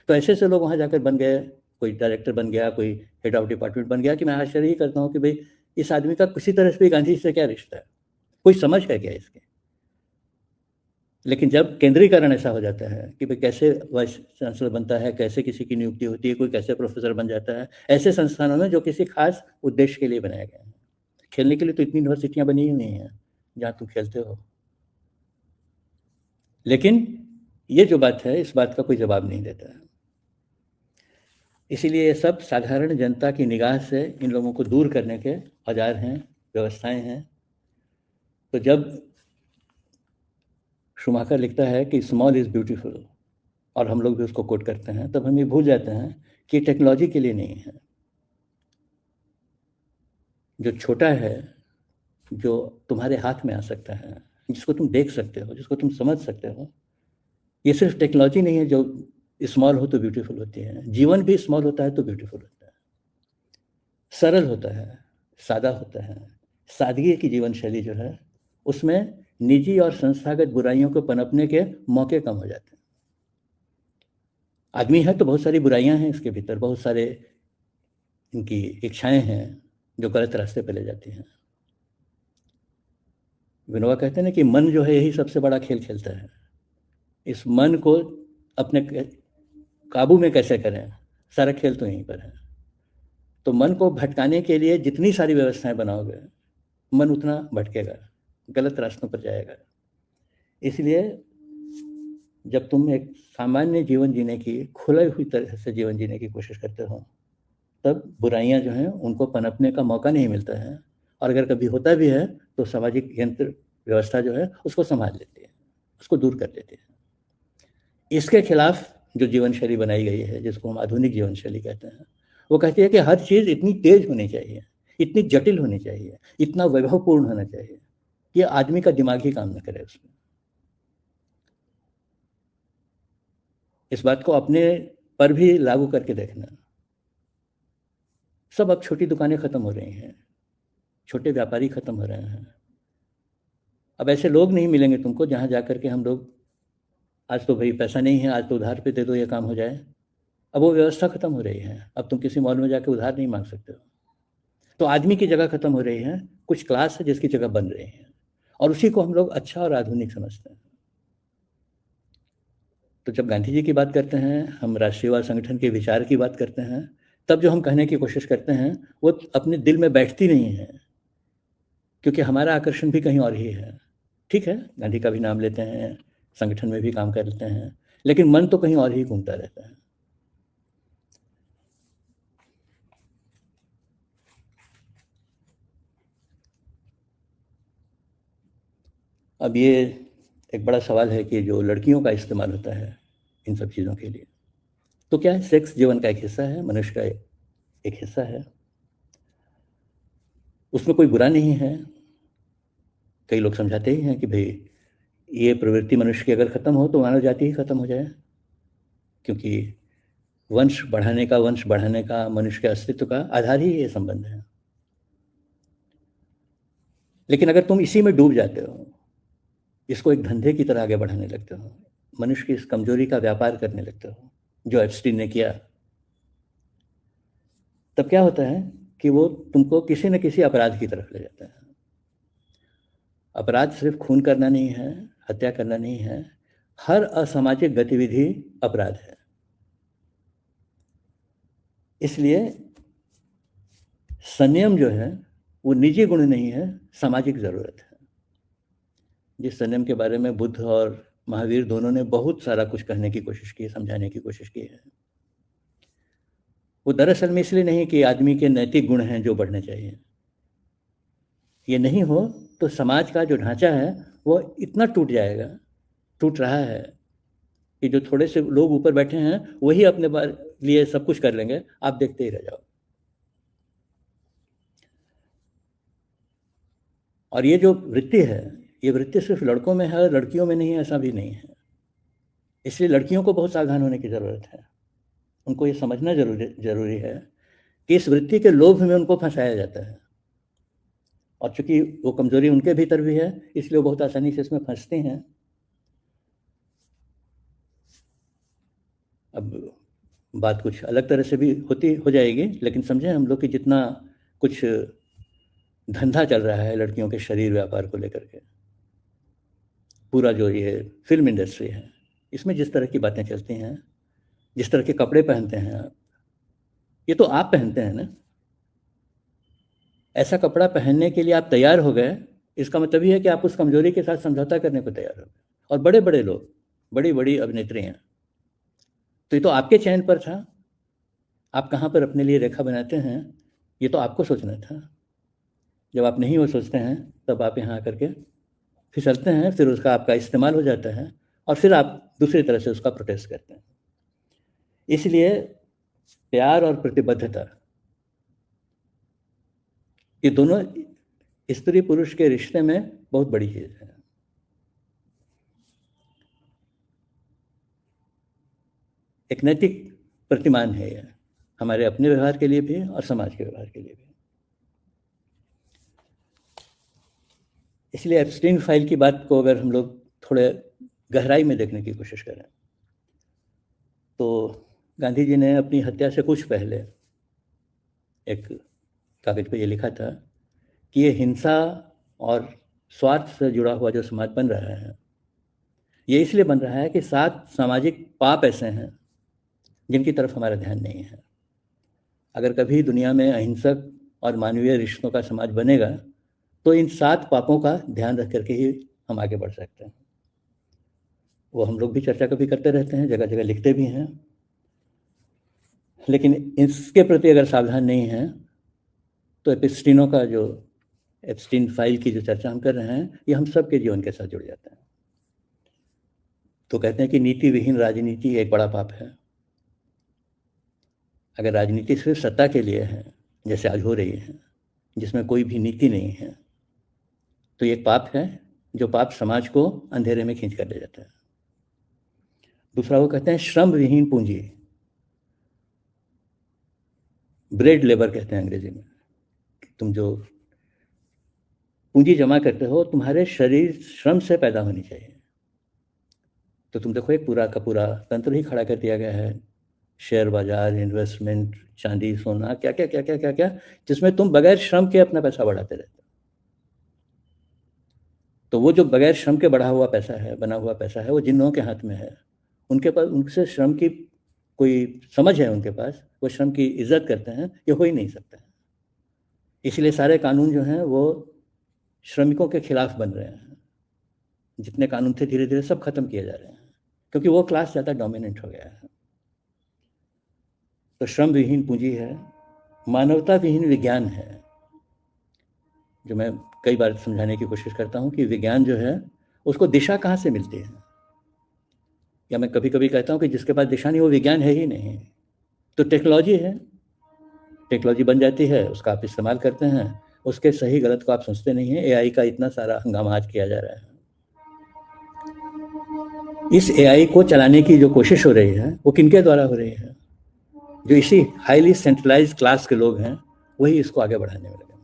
[SPEAKER 1] तो ऐसे ऐसे लोग वहाँ जाकर बन गए, कोई डायरेक्टर बन गया, कोई हेड ऑफ डिपार्टमेंट बन गया, कि मैं आश्चर्य ही करता हूँ कि भाई इस आदमी का किसी तरह से भी गांधी जी से क्या रिश्ता है, कोई समझ है क्या इसके। लेकिन जब केंद्रीकरण ऐसा हो जाता है कि भाई कैसे वाइस चांसलर बनता है, कैसे किसी की नियुक्ति होती है, कोई कैसे प्रोफेसर बन जाता है, ऐसे संस्थानों में जो किसी खास उद्देश्य के लिए बनाया गया है। खेलने के लिए तो इतनी यूनिवर्सिटियां बनी हुई हैं जहाँ तुम खेलते हो, लेकिन ये जो बात है, इस बात का कोई जवाब नहीं देता है। इसीलिए ये सब साधारण जनता की निगाह से इन लोगों को दूर करने के औजार हैं, व्यवस्थाएं हैं। तो जब शुमाकर लिखता है कि स्मॉल इज़ ब्यूटीफुल, और हम लोग भी उसको कोट करते हैं, तब हम ये भूल जाते हैं कि टेक्नोलॉजी के लिए नहीं है। जो छोटा है, जो तुम्हारे हाथ में आ सकता है, जिसको तुम देख सकते हो, जिसको तुम समझ सकते हो, ये सिर्फ टेक्नोलॉजी नहीं है जो स्मॉल हो तो ब्यूटीफुल होती है। जीवन भी स्मॉल होता है तो ब्यूटीफुल होता है, सरल होता है, सादा होता है। सादगी की जीवन शैली जो है, उसमें निजी और संस्थागत बुराइयों को पनपने के मौके कम हो जाते हैं। आदमी है तो बहुत सारी बुराइयां हैं इसके भीतर, बहुत सारे इनकी इच्छाएं हैं जो गलत रास्ते पे ले जाती हैं। विनोबा कहते हैं ना कि मन जो है यही सबसे बड़ा खेल खेलता है। इस मन को अपने काबू में कैसे करें, सारा खेल तो यहीं पर है। तो मन को भटकाने के लिए जितनी सारी व्यवस्थाएं बनाओगे, मन उतना भटकेगा, गलत रास्तों पर जाएगा। इसलिए जब तुम एक सामान्य जीवन जीने की, खुले हुई तरह से जीवन जीने की कोशिश करते हो, तब बुराइयां जो हैं उनको पनपने का मौका नहीं मिलता है। और अगर कभी होता भी है तो सामाजिक यंत्र व्यवस्था जो है उसको संभाल लेती है, उसको दूर कर देती है। इसके खिलाफ जो जीवन शैली बनाई गई है, जिसको हम आधुनिक जीवन शैली कहते हैं, वो कहती है कि हर चीज़ इतनी तेज होनी चाहिए, इतनी जटिल होनी चाहिए, इतना वैभवपूर्ण होना चाहिए कि आदमी का दिमाग ही काम न करे उसमें। इस बात को अपने पर भी लागू करके देखना। सब अब छोटी दुकानें खत्म हो रही हैं, छोटे व्यापारी खत्म हो रहे हैं। अब ऐसे लोग नहीं मिलेंगे तुमको जहाँ जा कर के हम लोग, आज तो भाई पैसा नहीं है, आज तो उधार पे दे दो, ये काम हो जाए। अब वो व्यवस्था खत्म हो रही है, अब तुम किसी मॉल में जाकर उधार नहीं मांग सकते हो। तो आदमी की जगह खत्म हो रही है, कुछ क्लास है जिसकी जगह बन रही है, और उसी को हम लोग अच्छा और आधुनिक समझते हैं। तो जब गांधी जी की बात करते हैं, हम राष्ट्रीयवाद संगठन के विचार की बात करते हैं, तब जो हम कहने की कोशिश करते हैं वो अपने दिल में बैठती नहीं है, क्योंकि हमारा आकर्षण भी कहीं और ही है। ठीक है, गांधी का भी नाम लेते हैं, संगठन में भी काम करते हैं, लेकिन मन तो कहीं और ही घूमता रहता है। अब ये एक बड़ा सवाल है कि जो लड़कियों का इस्तेमाल होता है इन सब चीज़ों के लिए, तो क्या है, सेक्स जीवन का एक हिस्सा है, मनुष्य का एक हिस्सा है, उसमें कोई बुरा नहीं है। कई लोग समझाते ही हैं कि भाई ये प्रवृत्ति मनुष्य की अगर खत्म हो तो मानव जाति ही खत्म हो जाए, क्योंकि वंश बढ़ाने का मनुष्य के अस्तित्व का आधार ही ये संबंध है। लेकिन अगर तुम इसी में डूब जाते हो, इसको एक धंधे की तरह आगे बढ़ाने लगते हो, मनुष्य की इस कमजोरी का व्यापार करने लगते हो, जो एप्स्टीन ने किया, तब क्या होता है कि वो तुमको किसी न किसी अपराध की तरफ ले जाता है। अपराध सिर्फ खून करना नहीं है, हत्या करना नहीं है, हर असामाजिक गतिविधि अपराध है। इसलिए संयम जो है वो निजी गुण नहीं है, सामाजिक जरूरत है। जिस संयम के बारे में बुद्ध और महावीर दोनों ने बहुत सारा कुछ कहने की कोशिश की, समझाने की कोशिश की है, वो दरअसल में इसलिए नहीं कि आदमी के नैतिक गुण हैं जो बढ़ने चाहिए। ये नहीं हो तो समाज का जो ढांचा है वो इतना टूट जाएगा, टूट रहा है, कि जो थोड़े से लोग ऊपर बैठे हैं वही अपने लिए सब कुछ कर लेंगे, आप देखते ही रह जाओ। और ये जो वृत्ति है, ये वृत्ति सिर्फ लड़कों में है, लड़कियों में नहीं है, ऐसा भी नहीं है। इसलिए लड़कियों को बहुत सावधान होने की ज़रूरत है। उनको ये समझना जरूरी है कि इस वृत्ति के लोभ में उनको फंसाया जाता है, और चूंकि वो कमजोरी उनके भीतर भी है, इसलिए वो बहुत आसानी से इसमें फंसते हैं। अब बात कुछ अलग तरह से भी हो जाएगी, लेकिन समझें हम लोग कि जितना कुछ धंधा चल रहा है लड़कियों के शरीर व्यापार को लेकर के, पूरा जो ये फिल्म इंडस्ट्री है, इसमें जिस तरह की बातें चलती हैं, जिस तरह के कपड़े पहनते हैं आप, ये तो आप पहनते हैं ना। ऐसा कपड़ा पहनने के लिए आप तैयार हो गए, इसका मतलब ये है कि आप उस कमजोरी के साथ समझौता करने को तैयार हो गए। और बड़े बड़े लोग, बड़ी बड़ी अभिनेत्री हैं, तो ये तो आपके चयन पर था। आप कहाँ पर अपने लिए रेखा बनाते हैं, ये तो आपको सोचना था। जब आप नहीं वो सोचते हैं, तब आप यहाँ करके फिसलते हैं, फिर उसका आपका इस्तेमाल हो जाता है, और फिर आप दूसरी तरह से उसका प्रोटेस्ट करते हैं। इसलिए प्यार और प्रतिबद्धता, ये दोनों स्त्री पुरुष के रिश्ते में बहुत बड़ी चीज है। एक नैतिक प्रतिमान है यह, हमारे अपने व्यवहार के लिए भी और समाज के व्यवहार के लिए भी। इसलिए एप्स्टीन फाइल की बात को अगर हम लोग थोड़े गहराई में देखने की कोशिश करें, तो गांधी जी ने अपनी हत्या से कुछ पहले एक कागज पर यह लिखा था कि ये हिंसा और स्वार्थ से जुड़ा हुआ जो समाज बन रहा है, ये इसलिए बन रहा है कि 7 सामाजिक पाप ऐसे हैं जिनकी तरफ हमारा ध्यान नहीं है। अगर कभी दुनिया में अहिंसक और मानवीय रिश्तों का समाज बनेगा, तो इन 7 पापों का ध्यान रख करके ही हम आगे बढ़ सकते हैं। वो हम लोग भी चर्चा कभी करते रहते हैं, जगह जगह लिखते भी हैं, लेकिन इसके प्रति अगर सावधान नहीं हैं तो एप्स्टीनों का जो एप्स्टीन फाइल की जो चर्चा हम कर रहे हैं, ये हम सब के जीवन के साथ जुड़ जाता है। तो कहते हैं कि नीति विहीन राजनीति एक बड़ा पाप है। अगर राजनीति सिर्फ सत्ता के लिए है, जैसे आज हो रही है, जिसमें कोई भी नीति नहीं है, तो ये पाप है, जो पाप समाज को अंधेरे में खींच कर ले जाता है। दूसरा वो कहते हैं श्रम विहीन पूंजी, ब्रेड लेबर कहते हैं अंग्रेजी में। तुम जो पूंजी जमा करते हो, तुम्हारे शरीर श्रम से पैदा होनी चाहिए। तो तुम देखो, एक पूरा का पूरा तंत्र ही खड़ा कर दिया गया है, शेयर बाजार, इन्वेस्टमेंट, चांदी, सोना, क्या क्या क्या क्या क्या क्या, जिसमें तुम बगैर श्रम के अपना पैसा बढ़ाते रहते हो। तो वो जो बगैर श्रम के बना हुआ पैसा है, वो जिन लोगों के हाथ में है, उनके पास, उनसे श्रम की कोई समझ है उनके पास, वो श्रम की इज्जत करते हैं, ये हो ही नहीं सकता है। इसलिए सारे कानून जो हैं वो श्रमिकों के खिलाफ बन रहे हैं। जितने कानून थे धीरे धीरे सब खत्म किए जा रहे हैं, क्योंकि वो क्लास ज़्यादा डोमिनेंट हो गया है। तो श्रम विहीन पूंजी है, मानवता विहीन विज्ञान है, जो मैं कई बार समझाने की कोशिश करता हूँ कि विज्ञान जो है उसको दिशा कहाँ से मिलती है। या मैं कभी कभी कहता हूँ कि जिसके पास दिशा नहीं, वो विज्ञान है ही नहीं। तो टेक्नोलॉजी है, टेक्नोलॉजी बन जाती है, उसका आप इस्तेमाल करते हैं, उसके सही गलत को आप सोचते नहीं हैं। एआई का इतना सारा हंगामा आज किया जा रहा है, इस एआई को चलाने की जो कोशिश हो रही है वो किनके द्वारा हो रही है? जो इसी हाईली सेंट्रलाइज क्लास के लोग हैं वही इसको आगे बढ़ाने में लगे।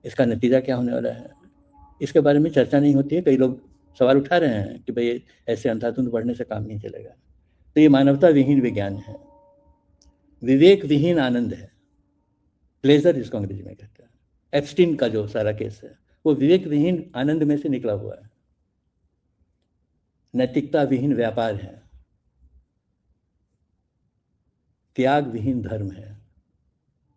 [SPEAKER 1] इसका नतीजा क्या होने वाला है इसके बारे में चर्चा नहीं होती है। कई लोग सवाल उठा रहे हैं कि भाई ऐसे अंधाधुंध बढ़ने से काम नहीं चलेगा। तो ये मानवता विहीन विज्ञान है, विवेक विहीन आनंद है, प्लेजर जिसको अंग्रेजी में कहते हैं। एप्स्टीन का जो सारा केस है वो विवेक विहीन आनंद में से निकला हुआ है। नैतिकता विहीन व्यापार है, त्याग विहीन धर्म है।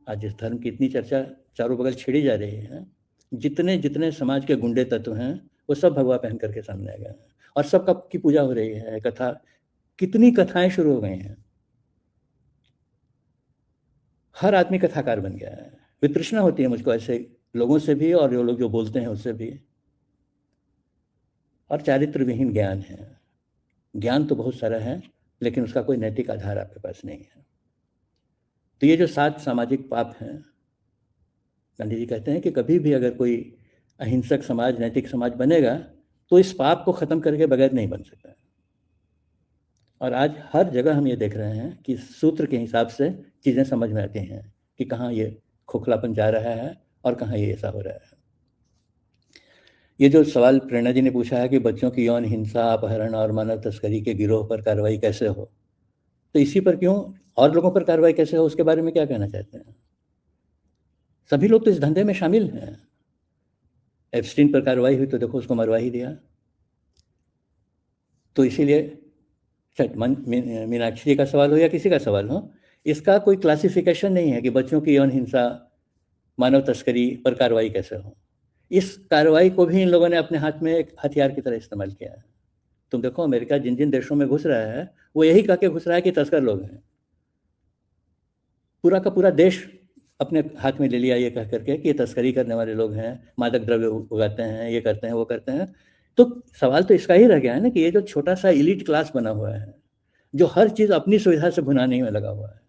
[SPEAKER 1] आज इस धर्म की इतनी चर्चा चारों बगल छिड़ी जा रही है, जितने जितने समाज के गुंडे तत्व हैं वो सब भगवा पहन करके सामने आ गए हैं और सब कब की पूजा हो रही है। कथा, कितनी कथाएं शुरू हो गई हैं, हर आदमी कथाकार बन गया है। वितृष्णा होती है मुझको ऐसे लोगों से भी और जो लोग जो बोलते हैं उससे भी। और चारित्र विहीन ज्ञान है। ज्ञान तो बहुत सारा है लेकिन उसका कोई नैतिक आधार आपके पास नहीं है। तो ये जो 7 सामाजिक पाप हैं, गांधी जी कहते हैं कि कभी भी अगर कोई अहिंसक समाज, नैतिक समाज बनेगा तो इस पाप को खत्म करके बगैर नहीं बन सकता। और आज हर जगह हम ये देख रहे हैं कि सूत्र के हिसाब से चीज़ें समझ में आती हैं कि कहाँ ये खोखलापन जा रहा है और कहाँ ये ऐसा हो रहा है। ये जो सवाल प्रेरणा जी ने पूछा है कि बच्चों की यौन हिंसा, अपहरण और मानव तस्करी के गिरोह पर कार्रवाई कैसे हो, तो इसी पर क्यों और लोगों पर कार्रवाई कैसे हो, उसके बारे में क्या कहना चाहते हैं? सभी लोग तो इस धंधे में शामिल हैं। एप्स्टीन पर कार्रवाई हुई तो देखो उसको मरवा ही दिया। तो इसीलिए मीनाक्षी जी का सवाल हो या किसी का सवाल हो, इसका कोई क्लासिफिकेशन नहीं है कि बच्चों की यौन हिंसा, मानव तस्करी पर कार्रवाई कैसे हो। इस कार्रवाई को भी इन लोगों ने अपने हाथ में एक हथियार की तरह इस्तेमाल किया है। तुम देखो अमेरिका जिन जिन देशों में घुस रहा है वो यही कह के घुस रहा है कि तस्कर लोग हैं। पूरा का पूरा देश अपने हाथ में ले लिया ये कह करके कि ये तस्करी करने वाले लोग हैं, मादक द्रव्य उगाते हैं, ये करते हैं, वो करते हैं। तो सवाल तो इसका ही रह गया है ना कि ये जो छोटा सा इलीट क्लास बना हुआ है, जो हर चीज़ अपनी सुविधा से भुनाने में लगा हुआ है,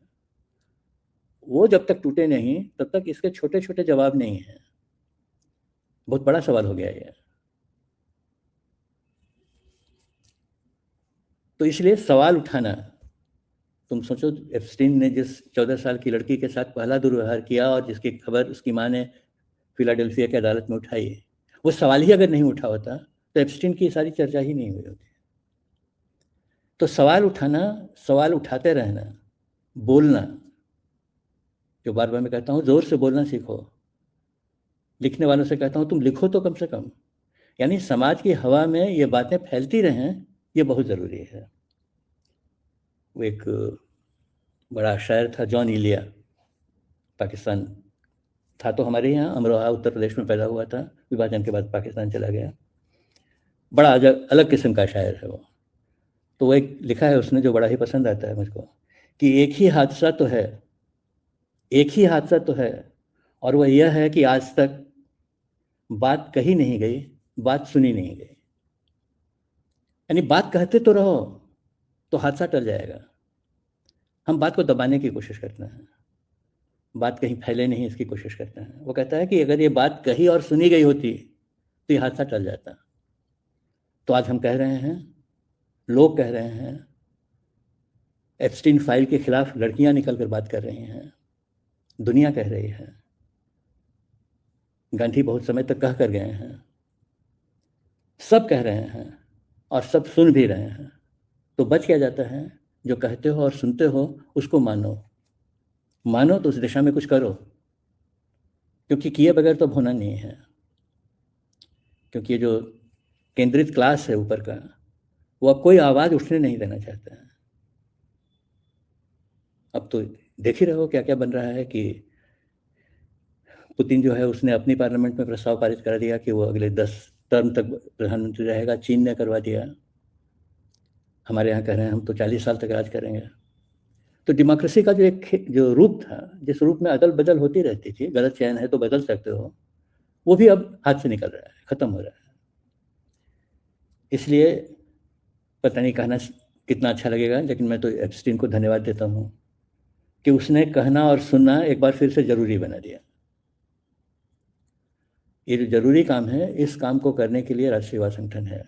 [SPEAKER 1] वो जब तक टूटे नहीं तब तक इसके छोटे छोटे जवाब नहीं हैं। बहुत बड़ा सवाल हो गया ये। तो इसलिए सवाल उठाना, तुम सोचो एप्स्टीन ने जिस 14 साल की लड़की के साथ पहला दुर्व्यवहार किया और जिसकी खबर उसकी माँ ने फिलाडेल्फिया की अदालत में उठाई, वो सवाल ही अगर नहीं उठा होता तो एप्स्टीन की सारी चर्चा ही नहीं हुई होती। तो सवाल उठाना, सवाल उठाते रहना, बोलना, जो बार बार मैं कहता हूँ जोर से बोलना सीखो। लिखने वालों से कहता हूँ तुम लिखो तो कम से कम, यानी समाज की हवा में ये बातें फैलती रहें, ये बहुत ज़रूरी है। वो एक बड़ा शायर था जॉन इलिया, पाकिस्तान था तो हमारे यहाँ अमरोहा उत्तर प्रदेश में पैदा हुआ था, विभाजन के बाद पाकिस्तान चला गया। बड़ा अलग किस्म का शायर है वो। तो वो एक लिखा है उसने जो बड़ा ही पसंद आता है मुझको, कि एक ही हादसा तो है, एक ही हादसा तो है, और वह यह है कि आज तक बात कही नहीं गई, बात सुनी नहीं गई। यानी बात कहते तो रहो तो हादसा टल जाएगा। हम बात को दबाने की कोशिश करते हैं, बात कहीं फैले नहीं इसकी कोशिश करते हैं। वो कहता है कि अगर ये बात कही और सुनी गई होती तो ये हादसा टल जाता। तो आज हम कह रहे हैं, लोग कह रहे हैं, एप्स्टीन फाइल के खिलाफ लड़कियां निकलकर बात कर रही हैं, दुनिया कह रही है, गांधी बहुत समय तक कह कर गए हैं, सब कह रहे हैं और सब सुन भी रहे हैं। तो बच क्या जाता है? जो कहते हो और सुनते हो उसको मानो, मानो तो उस दिशा में कुछ करो, क्योंकि किए बगैर तो होना नहीं है। क्योंकि ये जो केंद्रित क्लास है ऊपर का, वो अब कोई आवाज़ उठने नहीं देना चाहता है। अब तो देख ही रहे हो क्या क्या बन रहा है कि पुतिन जो है उसने अपनी पार्लियामेंट में प्रस्ताव पारित कर दिया कि वो अगले 10 टर्म तक प्रधानमंत्री रहेगा। चीन ने करवा दिया, हमारे यहाँ कह रहे हैं हम तो 40 साल तक राज करेंगे। तो डेमोक्रेसी का जो एक जो रूप था, जिस रूप में अदल बदल होती रहती थी, गलत चयन है तो बदल सकते हो, वो भी अब हाथ से निकल रहा है, ख़त्म हो रहा है। इसलिए पता नहीं कहना कितना अच्छा लगेगा, लेकिन मैं तो एप्स्टीन को धन्यवाद देता हूँ कि उसने कहना और सुनना एक बार फिर से ज़रूरी बना दिया। ये जो ज़रूरी काम है, इस काम को करने के लिए राष्ट्रीय युवा संगठन है।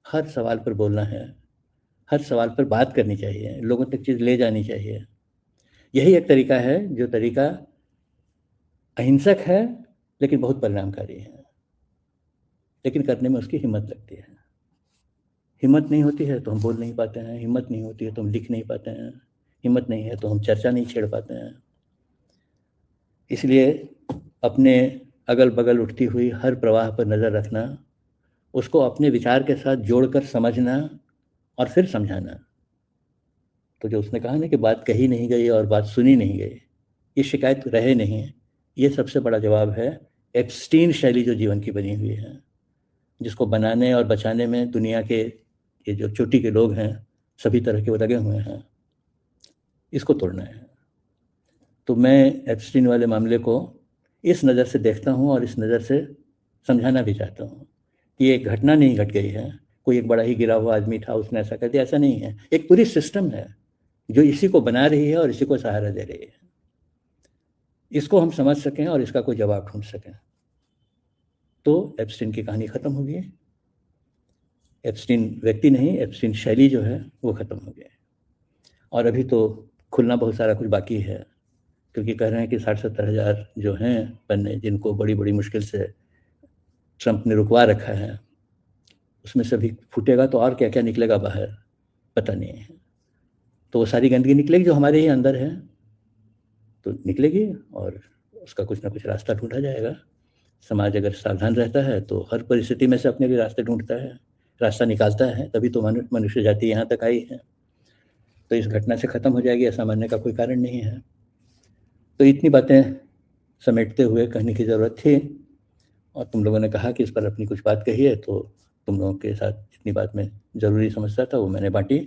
[SPEAKER 1] हर सवाल पर बोलना है, हर सवाल पर बात करनी चाहिए, लोगों तक चीज़ ले जानी चाहिए। यही एक तरीका है जो तरीका अहिंसक है लेकिन बहुत परिणामकारी है, लेकिन करने में उसकी हिम्मत लगती है। हिम्मत नहीं होती है तो हम बोल नहीं पाते हैं, हिम्मत नहीं होती है तो हम लिख नहीं पाते हैं, हिम्मत नहीं है तो हम चर्चा नहीं छेड़ पाते हैं। इसलिए अपने अगल-बगल उठती हुई हर प्रवाह पर नज़र रखना, उसको अपने विचार के साथ जोड़कर समझना और फिर समझाना। तो जो उसने कहा ना कि बात कही नहीं गई और बात सुनी नहीं गई, ये शिकायत रहे नहीं, ये सबसे बड़ा जवाब है एप्स्टीन शैली जो जीवन की बनी हुई है, जिसको बनाने और बचाने में दुनिया के ये जो चोटी के लोग हैं, सभी तरह के वो लगे हुए हैं। इसको तोड़ना है। तो मैं एप्स्टीन वाले मामले को इस नज़र से देखता हूँ और इस नज़र से समझाना भी चाहता हूँ कि ये एक घटना नहीं घट गई है, कोई एक बड़ा ही गिरा हुआ आदमी था उसने ऐसा कर दिया, ऐसा नहीं है। एक पूरी सिस्टम है जो इसी को बना रही है और इसी को सहारा दे रही है। इसको हम समझ सकें और इसका कोई जवाब ढूंढ सकें तो एप्स्टीन की कहानी ख़त्म होगी। एप्स्टीन व्यक्ति नहीं, एप्स्टीन शैली जो है वो ख़त्म हो गई। और अभी तो खुलना बहुत सारा कुछ बाकी है, क्योंकि कह रहे हैं कि 60-70 हज़ार जो हैं पन्ने, जिनको बड़ी बड़ी मुश्किल से ट्रंप ने रुकवा रखा है, उसमें से भी फूटेगा तो और क्या क्या निकलेगा बाहर पता नहीं है। तो वो सारी गंदगी निकलेगी जो हमारे ही अंदर है, तो निकलेगी और उसका कुछ ना कुछ रास्ता ढूंढा जाएगा। समाज अगर सावधान रहता है तो हर परिस्थिति में से अपने लिए रास्ते ढूंढता है, रास्ता निकालता है, तभी तो मनुष्य जाति यहाँ तक आई है। तो इस घटना से ख़त्म हो जाएगी ऐसा मानने का कोई कारण नहीं है। तो इतनी बातें समेटते हुए कहने की ज़रूरत थी, और तुम लोगों ने कहा कि इस पर अपनी कुछ बात कही है, तो तुम लोगों के साथ जितनी बात मैं ज़रूरी समझता था वो मैंने बाँटी।